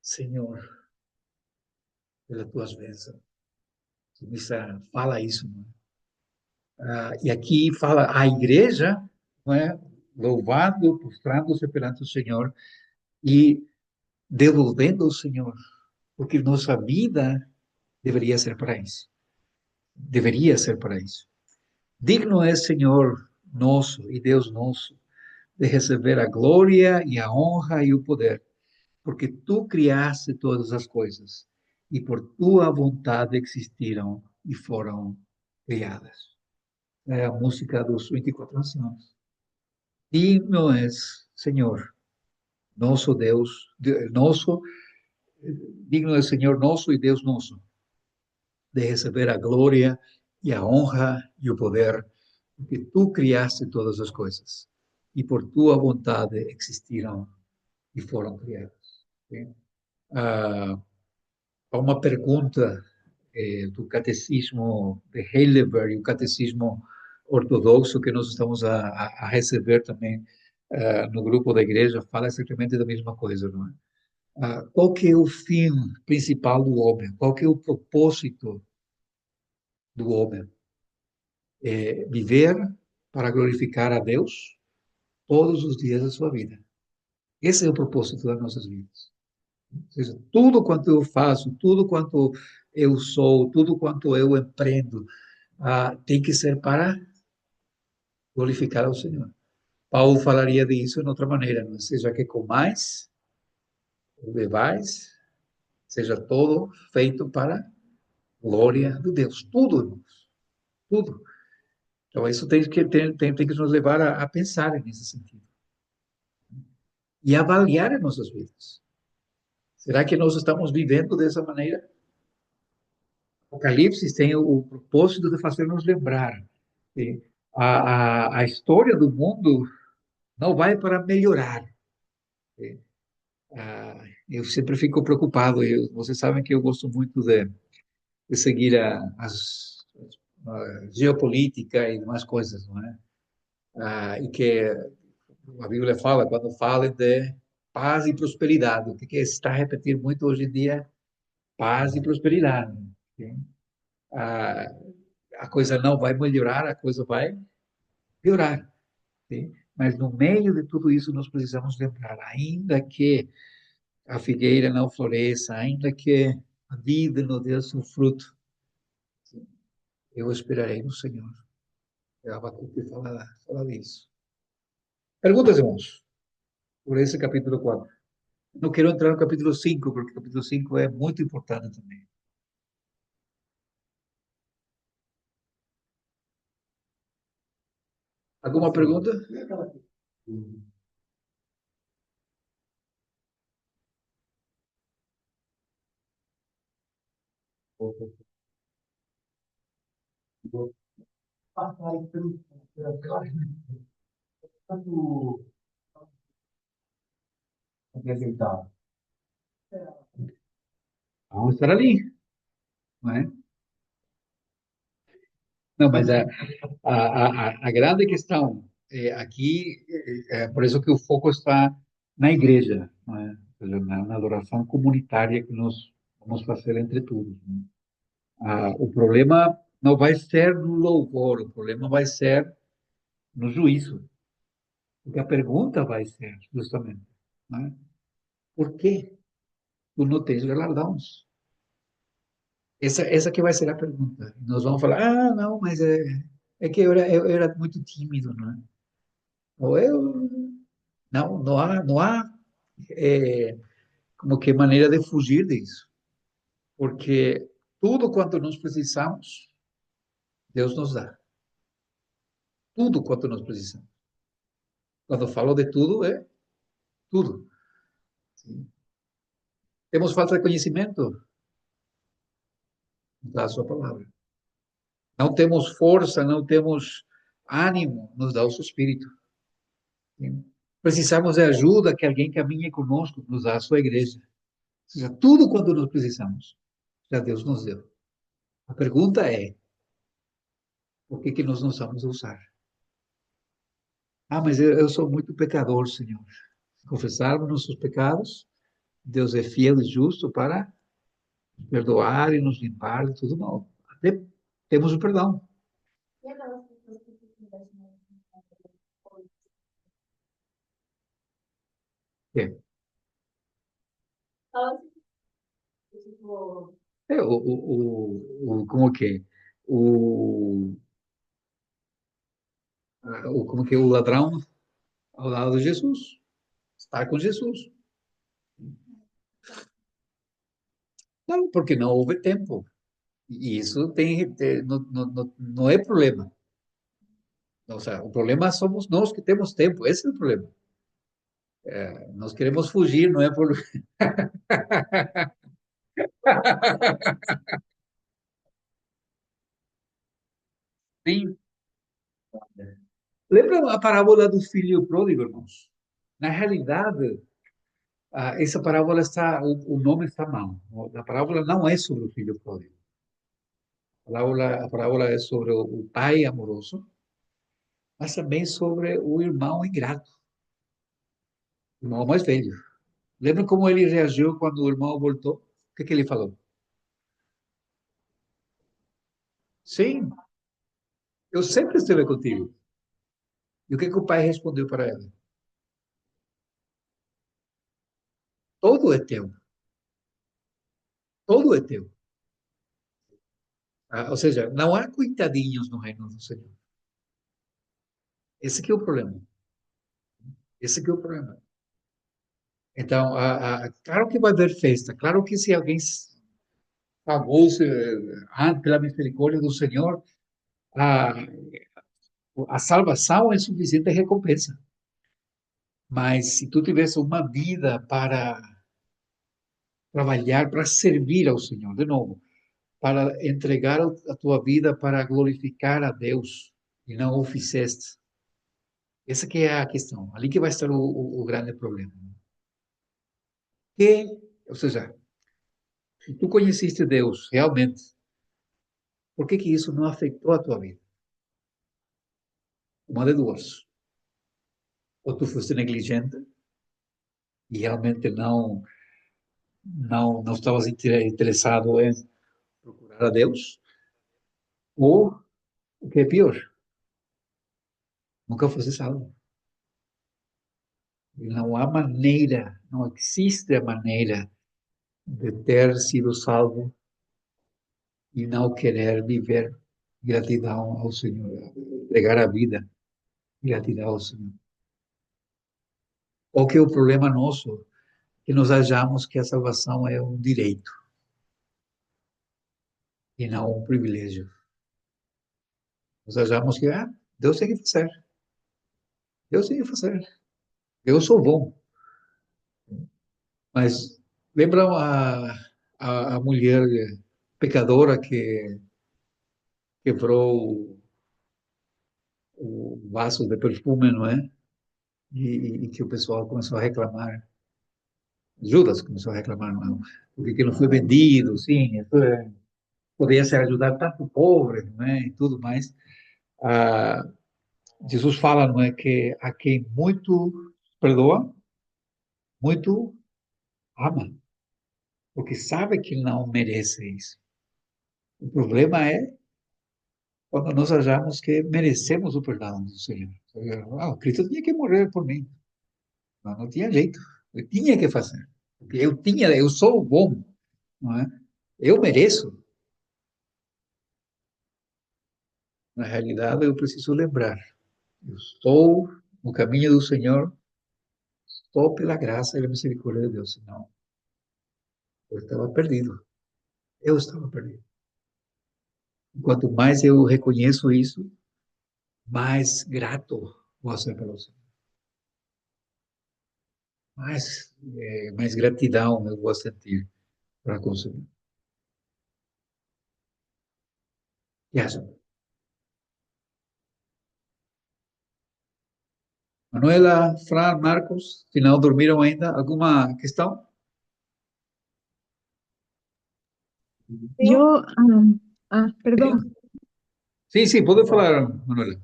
Senhor, pelas tuas bênçãos? O missa fala isso, não é? E aqui fala a igreja, não é? Louvando, prostrando-se perante o Senhor e devolvendo ao Senhor, porque nossa vida deveria ser para isso. deveria ser para isso. Digno é, Senhor nosso e Deus nosso, de receber a glória e a honra e o poder, porque tu criaste todas as coisas e por tua vontade existiram e foram criadas. É a música dos 24 anciãos. Digno és, Senhor, nosso Deus, nosso, digno é, Senhor nosso e Deus nosso, de receber a glória e a honra e o poder, porque tu criaste todas as coisas e por tua vontade existiram e foram criadas. Okay? Há uma pergunta do catecismo de Heidelberg e o catecismo ortodoxo que nós estamos a receber também no grupo da igreja, fala exatamente da mesma coisa, não é? Qual que é o fim principal do homem? Qual que é o propósito do homem? É viver para glorificar a Deus todos os dias da sua vida. Esse é o propósito das nossas vidas. Ou seja, tudo quanto eu faço, tudo quanto eu sou, tudo quanto eu empreendo, tem que ser para glorificar ao Senhor. Paulo falaria disso de outra maneira, não seja que comais, ou bebais, seja todo feito para a glória de Deus. Tudo, irmãos, tudo. Então, isso tem que nos levar a pensar nesse sentido. E avaliar as nossas vidas. Será que nós estamos vivendo dessa maneira? Apocalipse tem o propósito de fazer-nos lembrar que a história do mundo não vai para melhorar. Eu sempre fico preocupado. Vocês sabem que eu gosto muito de seguir a geopolítica e demais coisas, não é? E que a Bíblia fala, quando fala de paz e prosperidade, o que está a repetir muito hoje em dia? Paz e prosperidade. Okay? A, a coisa não vai melhorar, a coisa vai piorar. Okay? Mas no meio de tudo isso, nós precisamos lembrar, ainda que a figueira não floresça, ainda que a vida não dê seu fruto, eu esperarei no Senhor. Abacuque fala disso. Perguntas, irmãos, por esse capítulo 4. Não quero entrar no capítulo 5, porque o capítulo 5 é muito importante também. Alguma pergunta? Passarem tanto apresentado. Vamos estar ali, não é? Não, mas a grande questão aqui, por isso que o foco está na igreja, não é? Ou seja, na adoração comunitária que nós vamos fazer entre todos. Né? O problema não vai ser no louvor, o problema vai ser no juízo. Porque a pergunta vai ser, justamente, né? Por que tu não tens galardões? Essa que vai ser a pergunta. Nós vamos falar, não, mas é que eu era muito tímido, não é? Ou não há como que maneira de fugir disso. Porque tudo quanto nós precisamos, Deus nos dá. Tudo quanto nós precisamos. Quando falo de tudo, é tudo. Sim. Temos falta de conhecimento? Dá a sua palavra. Não temos força, não temos ânimo, nos dá o seu espírito. Sim. Precisamos de ajuda, que alguém caminhe conosco, nos dá a sua igreja. Ou seja, tudo quanto nós precisamos, já Deus nos deu. A pergunta é, por que nós não sabemos usar? Mas eu sou muito pecador, Senhor. Se confessarmos nossos pecados, Deus é fiel e justo para perdoar e nos limpar de tudo mal. Até temos o perdão. E aquelas pessoas que ficam deixando coisas, É, só tipo, como que é? o, como que é o ladrão ao lado de Jesus, está com Jesus. Não, porque não houve tempo. E isso não é problema. O sea, o problema somos nós que temos tempo. Esse é o problema. Nós queremos fugir, não é por... Sim. Lembra a parábola do filho pródigo, irmãos? Na realidade, essa parábola está, o nome está mal. A parábola não é sobre o filho pródigo. A parábola é sobre o pai amoroso, mas também sobre o irmão ingrato, o irmão mais velho. Lembra como ele reagiu quando o irmão voltou? O que ele falou? Sim, eu sempre estive contigo. E o que o pai respondeu para ela? Todo é teu. Todo é teu. Ou seja, não há coitadinhos no reino do Senhor. Esse que é o problema. Esse que é o problema. Então, claro que vai haver festa. Claro que se alguém pagou-se pela misericórdia do Senhor, a, a salvação é suficiente recompensa. Mas se tu tivesse uma vida para trabalhar, para servir ao Senhor, de novo, para entregar a tua vida para glorificar a Deus, e não o fizeste. Essa que é a questão. Ali que vai estar o grande problema. Que, ou seja, se tu conheciste Deus realmente, por que isso não afetou a tua vida? Uma de duas. Ou tu foste negligente e realmente não estavas interessado em procurar a Deus, ou, o que é pior, nunca foste salvo. E não há maneira, não existe a maneira de ter sido salvo e não querer viver gratidão ao Senhor, entregar a vida, gratidão ao Senhor. Ou que é o problema nosso, que nós achamos que a salvação é um direito e não um privilégio. Nós achamos que, Deus tem que fazer. Deus tem que fazer. Eu sou bom. Mas lembram a mulher pecadora que quebrou o vaso de perfume, não é? E que o pessoal começou a reclamar. Judas começou a reclamar, não, porque não foi vendido, sim, poderia ser ajudar tanto pobre, não é? E tudo mais. Ah, Jesus fala, não é, que a quem muito perdoa, muito ama, porque sabe que não merece isso. O problema é quando nós achamos que merecemos o perdão do Senhor. O Cristo tinha que morrer por mim. Não tinha jeito. Eu tinha que fazer. Porque eu sou bom, não é? Eu mereço. Na realidade, eu preciso lembrar. Eu estou no caminho do Senhor, estou pela graça e pela misericórdia de Deus. Senão, eu estava perdido. Eu estava perdido. Quanto mais eu reconheço isso, mais grato vou ser pelo Senhor. Mais gratidão eu vou sentir para com o Senhor. E acham? Manuela, Fran, Marcos, se não dormiram ainda, alguma questão? Yo, perdón. Sim, pode falar, Manuela.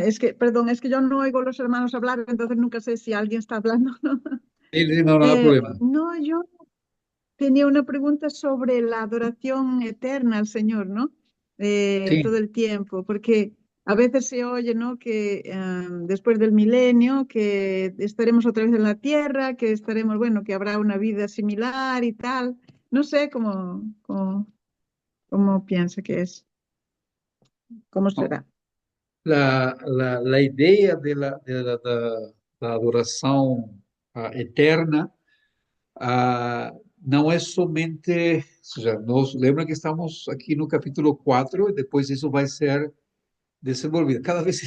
Es que, perdón, es que yo no oigo los hermanos hablar, entonces nunca sé si alguien está hablando o no. Sí, no hay problema. No, yo tenía una pregunta sobre la adoración eterna al Señor, ¿no? Sí, Todo el tiempo, porque a veces se oye, ¿no? Que después del milenio, que estaremos otra vez en la tierra, que estaremos, bueno, que habrá una vida similar y tal. No sé cómo. ¿Cómo piensa que es? ¿Cómo será? La ideia da adoração eterna não é somente, ou seja, nós lembra que estamos aqui no capítulo 4 e depois isso vai ser desenvolvido. Cada vez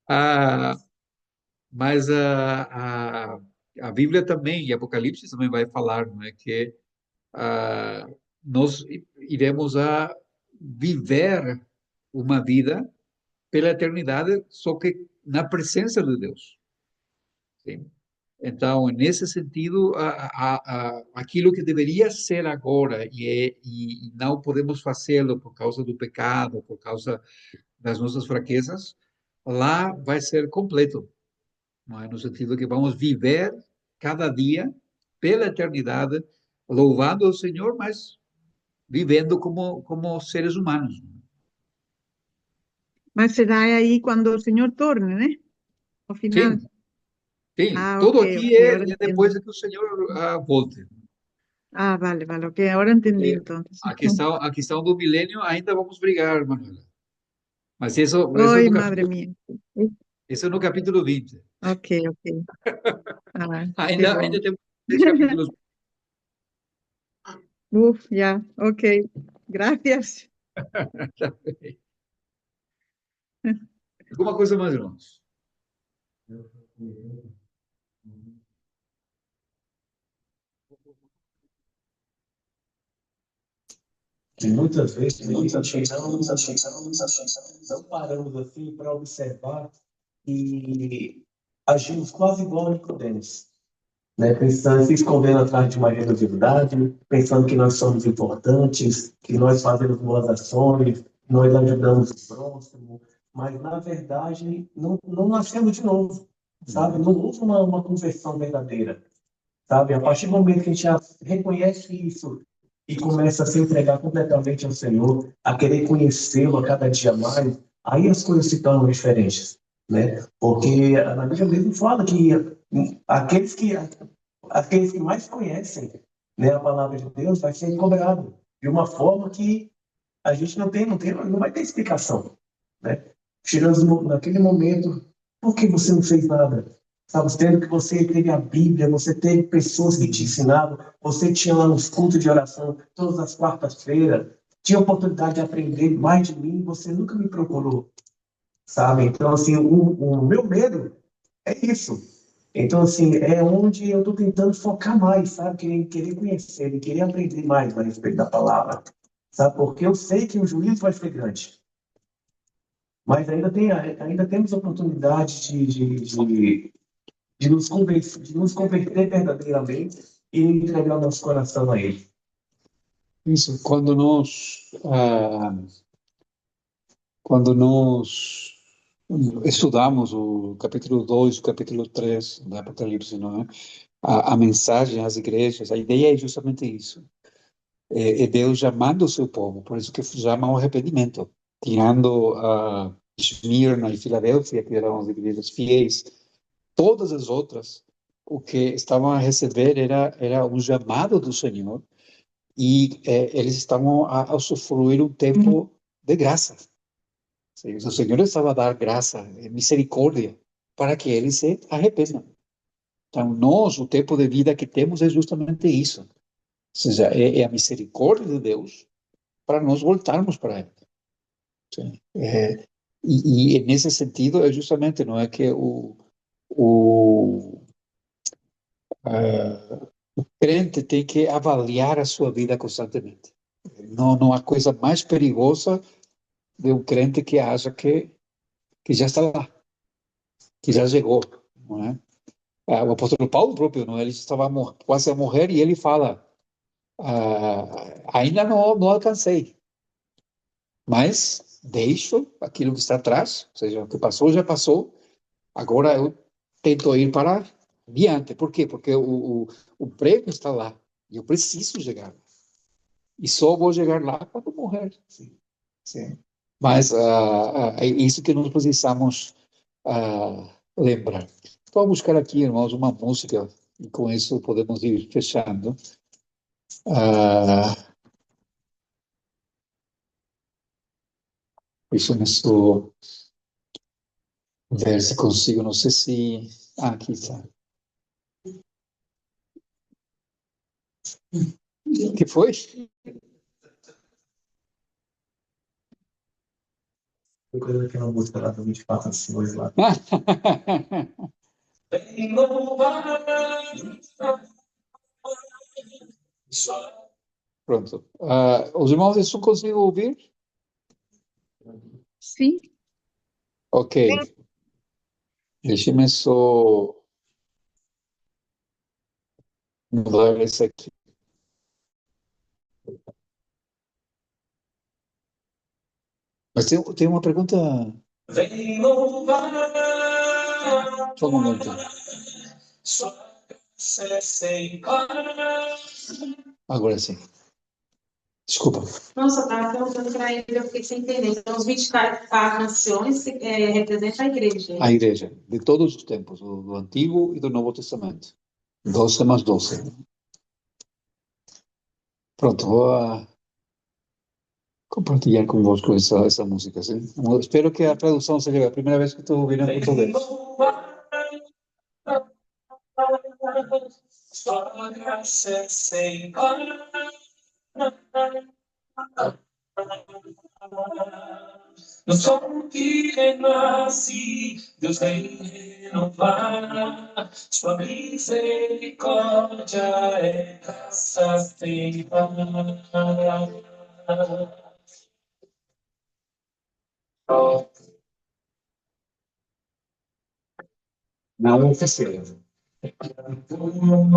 ah, mas a Bíblia também, e Apocalipse também vai falar, não é, que nós iremos a viver uma vida pela eternidade, só que na presença de Deus. Sim? Então, nesse sentido, aquilo que deveria ser agora e não podemos fazê-lo por causa do pecado, por causa das nossas fraquezas, lá vai ser completo, não é? No sentido que vamos viver cada dia pela eternidade, louvando o Senhor, mas vivendo como seres humanos. Mas será ahí cuando el Señor torne, ¿eh? Al final. Sim, sim. Ah, Tudo ok, aqui ok, é, ahora é entiendo. depois de que o Senhor volte. Ah, vale, vale, ok, ahora entendí Porque entonces. a questão do milênio ainda vamos brigar, Manuela. Mas isso é Ay, no madre capítulo, mía. isso é no capítulo 20. Ok, ok. Ah, qué Ainda bueno. temos 10 capítulos. Uf, ya, ok. Gracias. Alguma coisa mais, irmãos? Que muitas vezes não paramos assim para observar e agimos quase igual a Nicodemos, né? Pensando, se escondendo atrás de uma religiosidade, pensando que nós somos importantes, que nós fazemos boas ações, que nós ajudamos o próximo, mas na verdade não nascemos de novo, sabe? Não houve uma conversão verdadeira, sabe? A partir do momento que a gente já reconhece isso e começa a se entregar completamente ao Senhor, a querer conhecê-lo a cada dia mais, aí as coisas se tornam diferentes, né? Porque a Bíblia mesmo fala que aqueles que aqueles que mais conhecem, né, a palavra de Deus vai ser cobrado de uma forma que a gente não vai ter explicação, né? Chegando naquele momento, por que você não fez nada? Sabe, tendo que você teve a Bíblia, você teve pessoas que te ensinavam, você tinha lá nos cultos de oração todas as quartas-feiras, tinha a oportunidade de aprender mais de mim, você nunca me procurou, sabe? Então, assim, o meu medo é isso. Então, assim, é onde eu estou tentando focar mais, sabe? Querer conhecer, querer aprender mais a respeito da palavra, sabe? Porque eu sei que o juízo vai ser grande. Mas ainda temos oportunidade de nos converter verdadeiramente e entregar nosso coração a Ele. Isso, quando nós estudamos o capítulo 2, o capítulo 3 do Apocalipse, não é? A mensagem às igrejas, a ideia é justamente isso. É Deus chamando o seu povo, por isso que chama ao arrependimento, tirando a Esmirna e Filadélfia, que eram as igrejas fiéis, todas as outras, o que estavam a receber era um chamado do Senhor, e eles estavam a usufruir um tempo de graça. Sim, o Senhor estava a dar graça, misericórdia, para que eles se arrependam. Então, nós, o tempo de vida que temos é justamente isso. Ou seja, é a misericórdia de Deus para nós voltarmos para Ele. Sim. E nesse sentido, é justamente, não é que o crente tem que avaliar a sua vida constantemente. Não há coisa mais perigosa de um crente que acha que já está lá, que já chegou, não é? O apóstolo Paulo próprio, não? Ele estava quase a morrer e ele fala, ainda não alcancei, mas deixo aquilo que está atrás, ou seja, o que passou já passou, agora eu tento ir para adiante. Por quê? Porque o prêmio está lá e eu preciso chegar. E só vou chegar lá quando morrer. Sim. Sim. Mas é isso que nós precisamos lembrar. Vou buscar aqui, irmãos, uma música, e com isso podemos ir fechando. Ah, deixa-me só ver se consigo, não sei se... Ah, aqui está. O que foi? Eu creio que é uma música lá do 24 ações lá. Pronto. Os irmãos isso conseguem ouvir? Sim, Ok. Deixa-me só mudar isso aqui. Mas tem uma pergunta. Só um momento. Agora sim. Desculpa. Nossa, eu estava perguntando para ele, eu fiquei sem entender. Então, os 24 canções representam a igreja. A igreja, de todos os tempos, do Antigo e do Novo Testamento. 12 mais 12. Pronto, vou compartilhar convosco essa música. Sim? Espero que a tradução seja a primeira vez que estou ouvindo em português. No sol que renasce, Deus vem renovar. Sua misericórdia é graça sem par. Não oficial.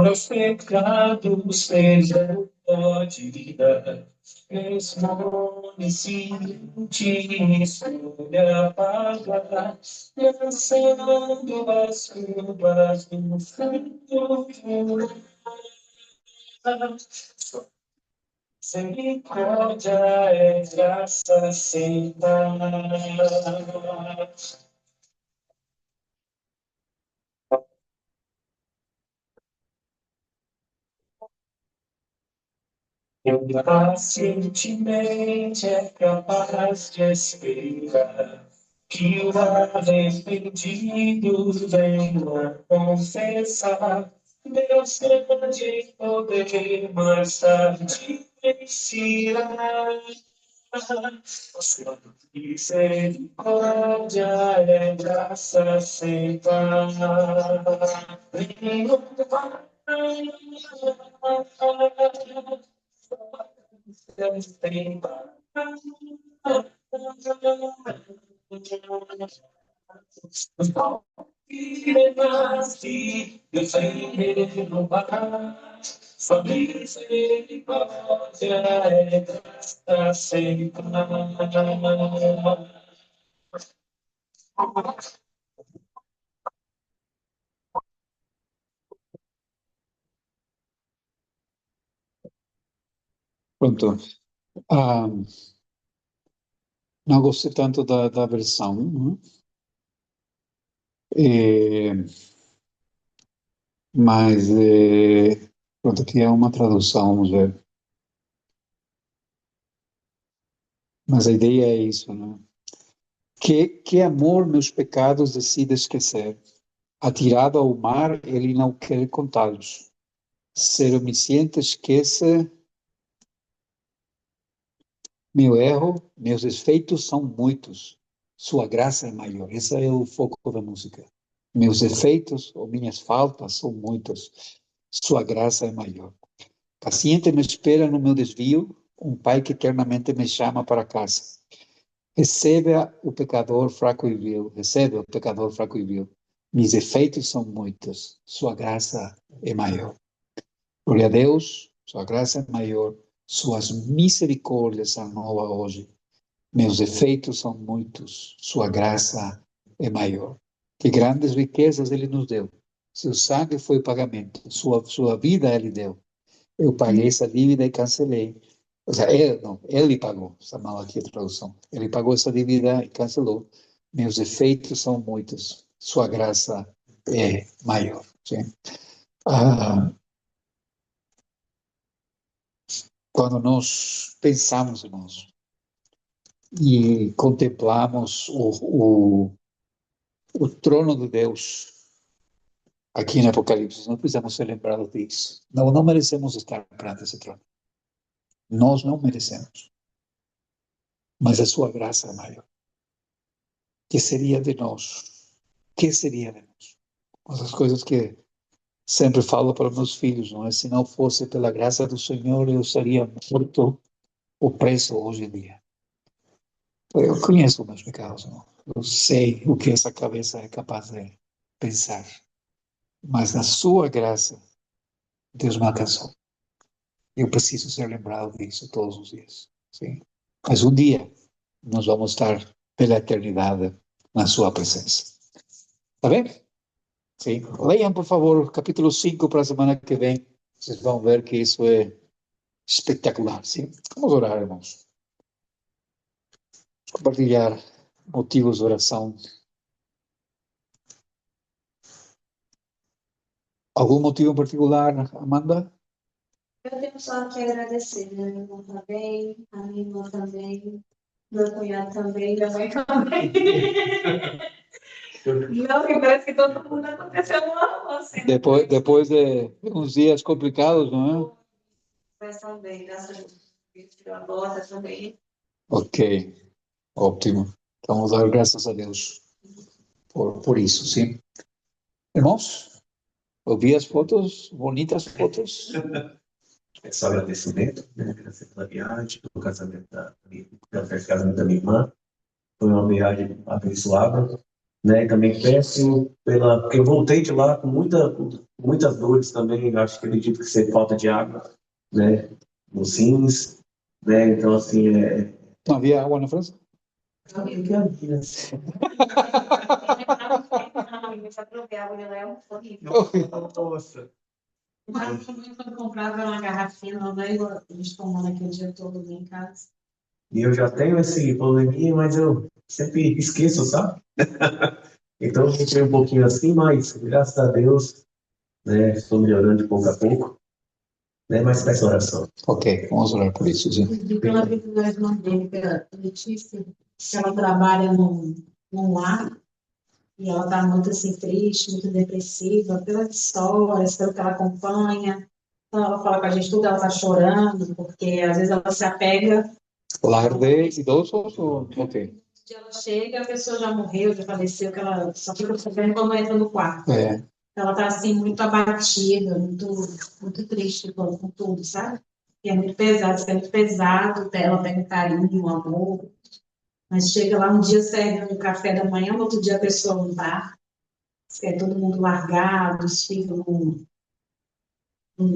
Meus pecados perdão pode dar, esmorecente escolha apagar, lançando as curvas do fundo do mar. Misericórdia é graça sem par. Eu pacientemente é capaz de esperar que o arrependido venha confessar. Deus grande poder mais tarde vencerá. Sua misericórdia é graça sem par. Deus vem renovar, sua misericórdia é graça sem par. Pronto. Ah, não gostei tanto da versão, né? Mas, pronto, aqui é uma tradução, vamos ver. Mas a ideia é isso, né? Que amor meus pecados decide esquecer. Atirado ao mar, ele não quer contá-los. Ser omnisciente esquece meu erro, meus defeitos são muitos. Sua graça é maior. Esse é o foco da música. Meus defeitos ou minhas faltas são muitos. Sua graça é maior. Paciente me espera no meu desvio, um pai que eternamente me chama para casa. Recebe o pecador fraco e vil, recebe o pecador fraco e vil. Mis defeitos são muitos, sua graça é maior. Glória a Deus, sua graça é maior, suas misericórdias são novas hoje. Meus defeitos são muitos, sua graça é maior. Que grandes riquezas ele nos deu. Seu sangue foi o pagamento, sua vida ele deu. Eu paguei essa dívida e cancelei. Ou seja, ele pagou, está mal aqui a tradução. Ele pagou essa dívida e cancelou. Meus defeitos são muitos, sua graça é maior. Sim? Ah, Quando nós pensamos, irmãos, e contemplamos o trono de Deus aqui no Apocalipse, nós precisamos ser lembrados disso. Não merecemos estar perante esse trono. Nós não merecemos. Mas a sua graça é maior. Que seria de nós? Que seria de nós? Essas coisas que sempre falo para meus filhos, não é? Se não fosse pela graça do Senhor, eu estaria morto ou preso hoje em dia. Eu conheço meus pecados, não? Eu sei o que essa cabeça é capaz de pensar. Mas na sua graça, Deus me alcançou. Eu preciso ser lembrado disso todos os dias. Sim? Mas um dia, nós vamos estar pela eternidade na sua presença. Está bem? Sim. Leiam, por favor, capítulo 5 para a semana que vem. Vocês vão ver que isso é espetacular. Sim? Vamos orar, irmãos. Compartilhar motivos de oração. Algum motivo em particular, Amanda? Eu tenho só que agradecer, né? Meu irmão também, a minha irmã também, meu cunhado também, minha mãe também. Não, que parece que todo mundo aconteceu uma assim. Depois de uns dias complicados, não é? Mas também, graças a Deus, tirou a bota também. Ok, ótimo. Então, vamos dar graças a Deus por isso, sim. Irmãos, eu vi as fotos, bonitas fotos. É só agradecimento, né? Agradecer pela viagem, pelo casamento pela festa de casamento da minha irmã. Foi uma viagem abençoada, né? E também peço porque eu voltei de lá com muitas dores também. Acho que acredito que seja falta de água, né? Nos rins, né? Então, assim, Não havia água na França? Nossa. Mas também quando comprava uma garrafinha, não vai a gente tomando aquele dia todo ali em casa. E eu já tenho esse probleminha, mas eu sempre esqueço, sabe? Então, eu fiquei um pouquinho assim, mas graças a Deus, né? Estou melhorando de pouco a pouco, né? Mas peço oração. Ok, vamos orar por isso, sim. E pela vida da irmã dele, pela Letícia, que ela trabalha num lar, e ela está muito assim, triste, muito depressiva, pelas histórias, pelo que ela acompanha. Então, ela fala com a gente tudo, ela está chorando, porque às vezes ela se apega. Lar de idosos ou ok? Um dia ela chega, a pessoa já morreu, já faleceu, que ela só fica sabendo quando entra no quarto. É, Ela está assim, muito abatida, muito triste com tudo, sabe? E é muito pesado, isso é muito pesado, ela pega um carinho, um amor, mas chega lá um dia, serve um café da manhã, no outro dia a pessoa não tá, é todo mundo largado, os filhos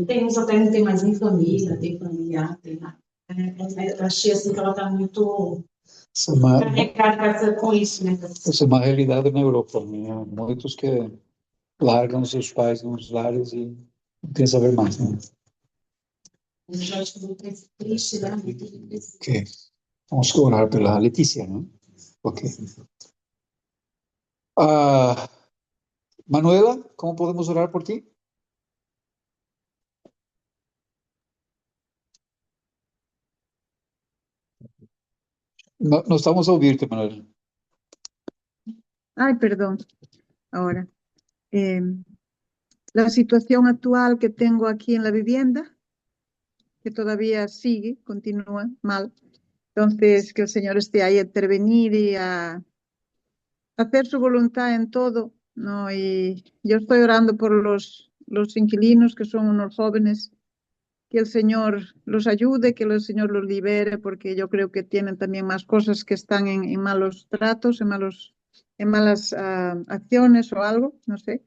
tem uns até não tem mais nem família, tem familiar, tem nada. Eu achei assim que ela está muito isso é uma, carregada com isso, né? isso é uma realidade na Europa, né? Muitos que largam seus pais nos lares e não querem saber mais, né? Eu acho muito triste, né? Muito triste. Ok, vamos orar pela Letícia, né? Ok. Manuela, como podemos orar por ti? No estamos a ouvir-te, Manuela. Ay, perdón. Ahora, eh, la situación actual que tengo aquí en la vivienda, que todavía sigue, continúa mal. Entonces, que el Señor esté ahí a intervenir y a hacer su voluntad en todo, ¿no? Y yo estoy orando por los inquilinos, que son unos jóvenes, que el Señor los ayude, que el Señor los libere, porque yo creo que tienen también más cosas que están en malos tratos, en malas acciones o algo, no sé.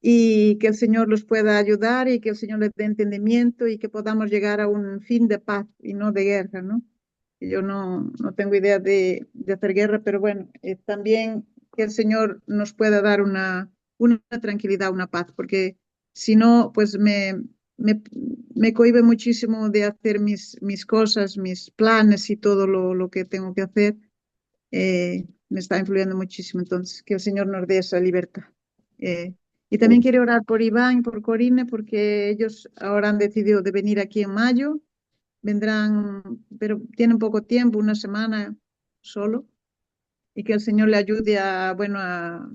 Y que el Señor los pueda ayudar y que el Señor les dé entendimiento y que podamos llegar a un fin de paz y no de guerra, ¿no? Yo no tengo idea de hacer guerra, pero bueno, también que el Señor nos pueda dar una tranquilidad, una paz, porque si no, pues me cohíbe muchísimo de hacer mis cosas, mis planes y todo lo que tengo que hacer. Me está influyendo muchísimo, entonces que el Señor nos dé esa libertad. Y también quiero orar por Iván y por Corine, porque ellos ahora han decidido de venir aquí en mayo vendrán, pero tienen poco tiempo, una semana solo, y que el Señor le ayude a, bueno, a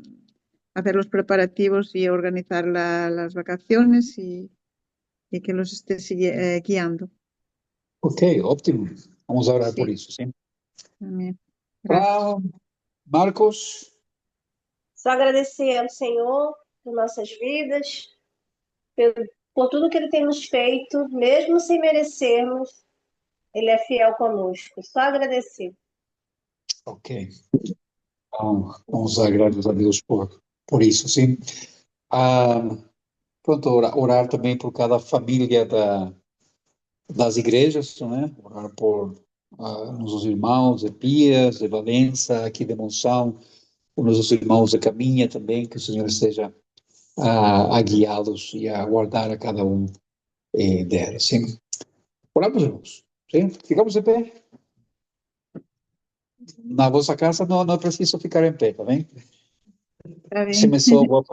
hacer los preparativos y a organizar las vacaciones y que los esté guiando. Ok, ótimo. Vamos a orar por Sí. isso, sim? Amén. Gracias. Para Marcos, Só agradecer ao Senhor por nossas vidas, por tudo que Ele tem nos feito, mesmo sem merecermos, Ele é fiel conosco. Só agradecer. ok. Vamos dar graças a Deus por isso, sim? Pronto, orar também por cada família das igrejas, né? Orar por nossos irmãos de Pias, de Valença, aqui de Monção, por nossos irmãos de Caminha também, que o Senhor esteja a guiá-los e a guardar a cada um deles, sim? Oramos, irmãos, sim? Ficamos em pé? Na vossa casa não é preciso ficar em pé, tá bem? Está bien. Se me soa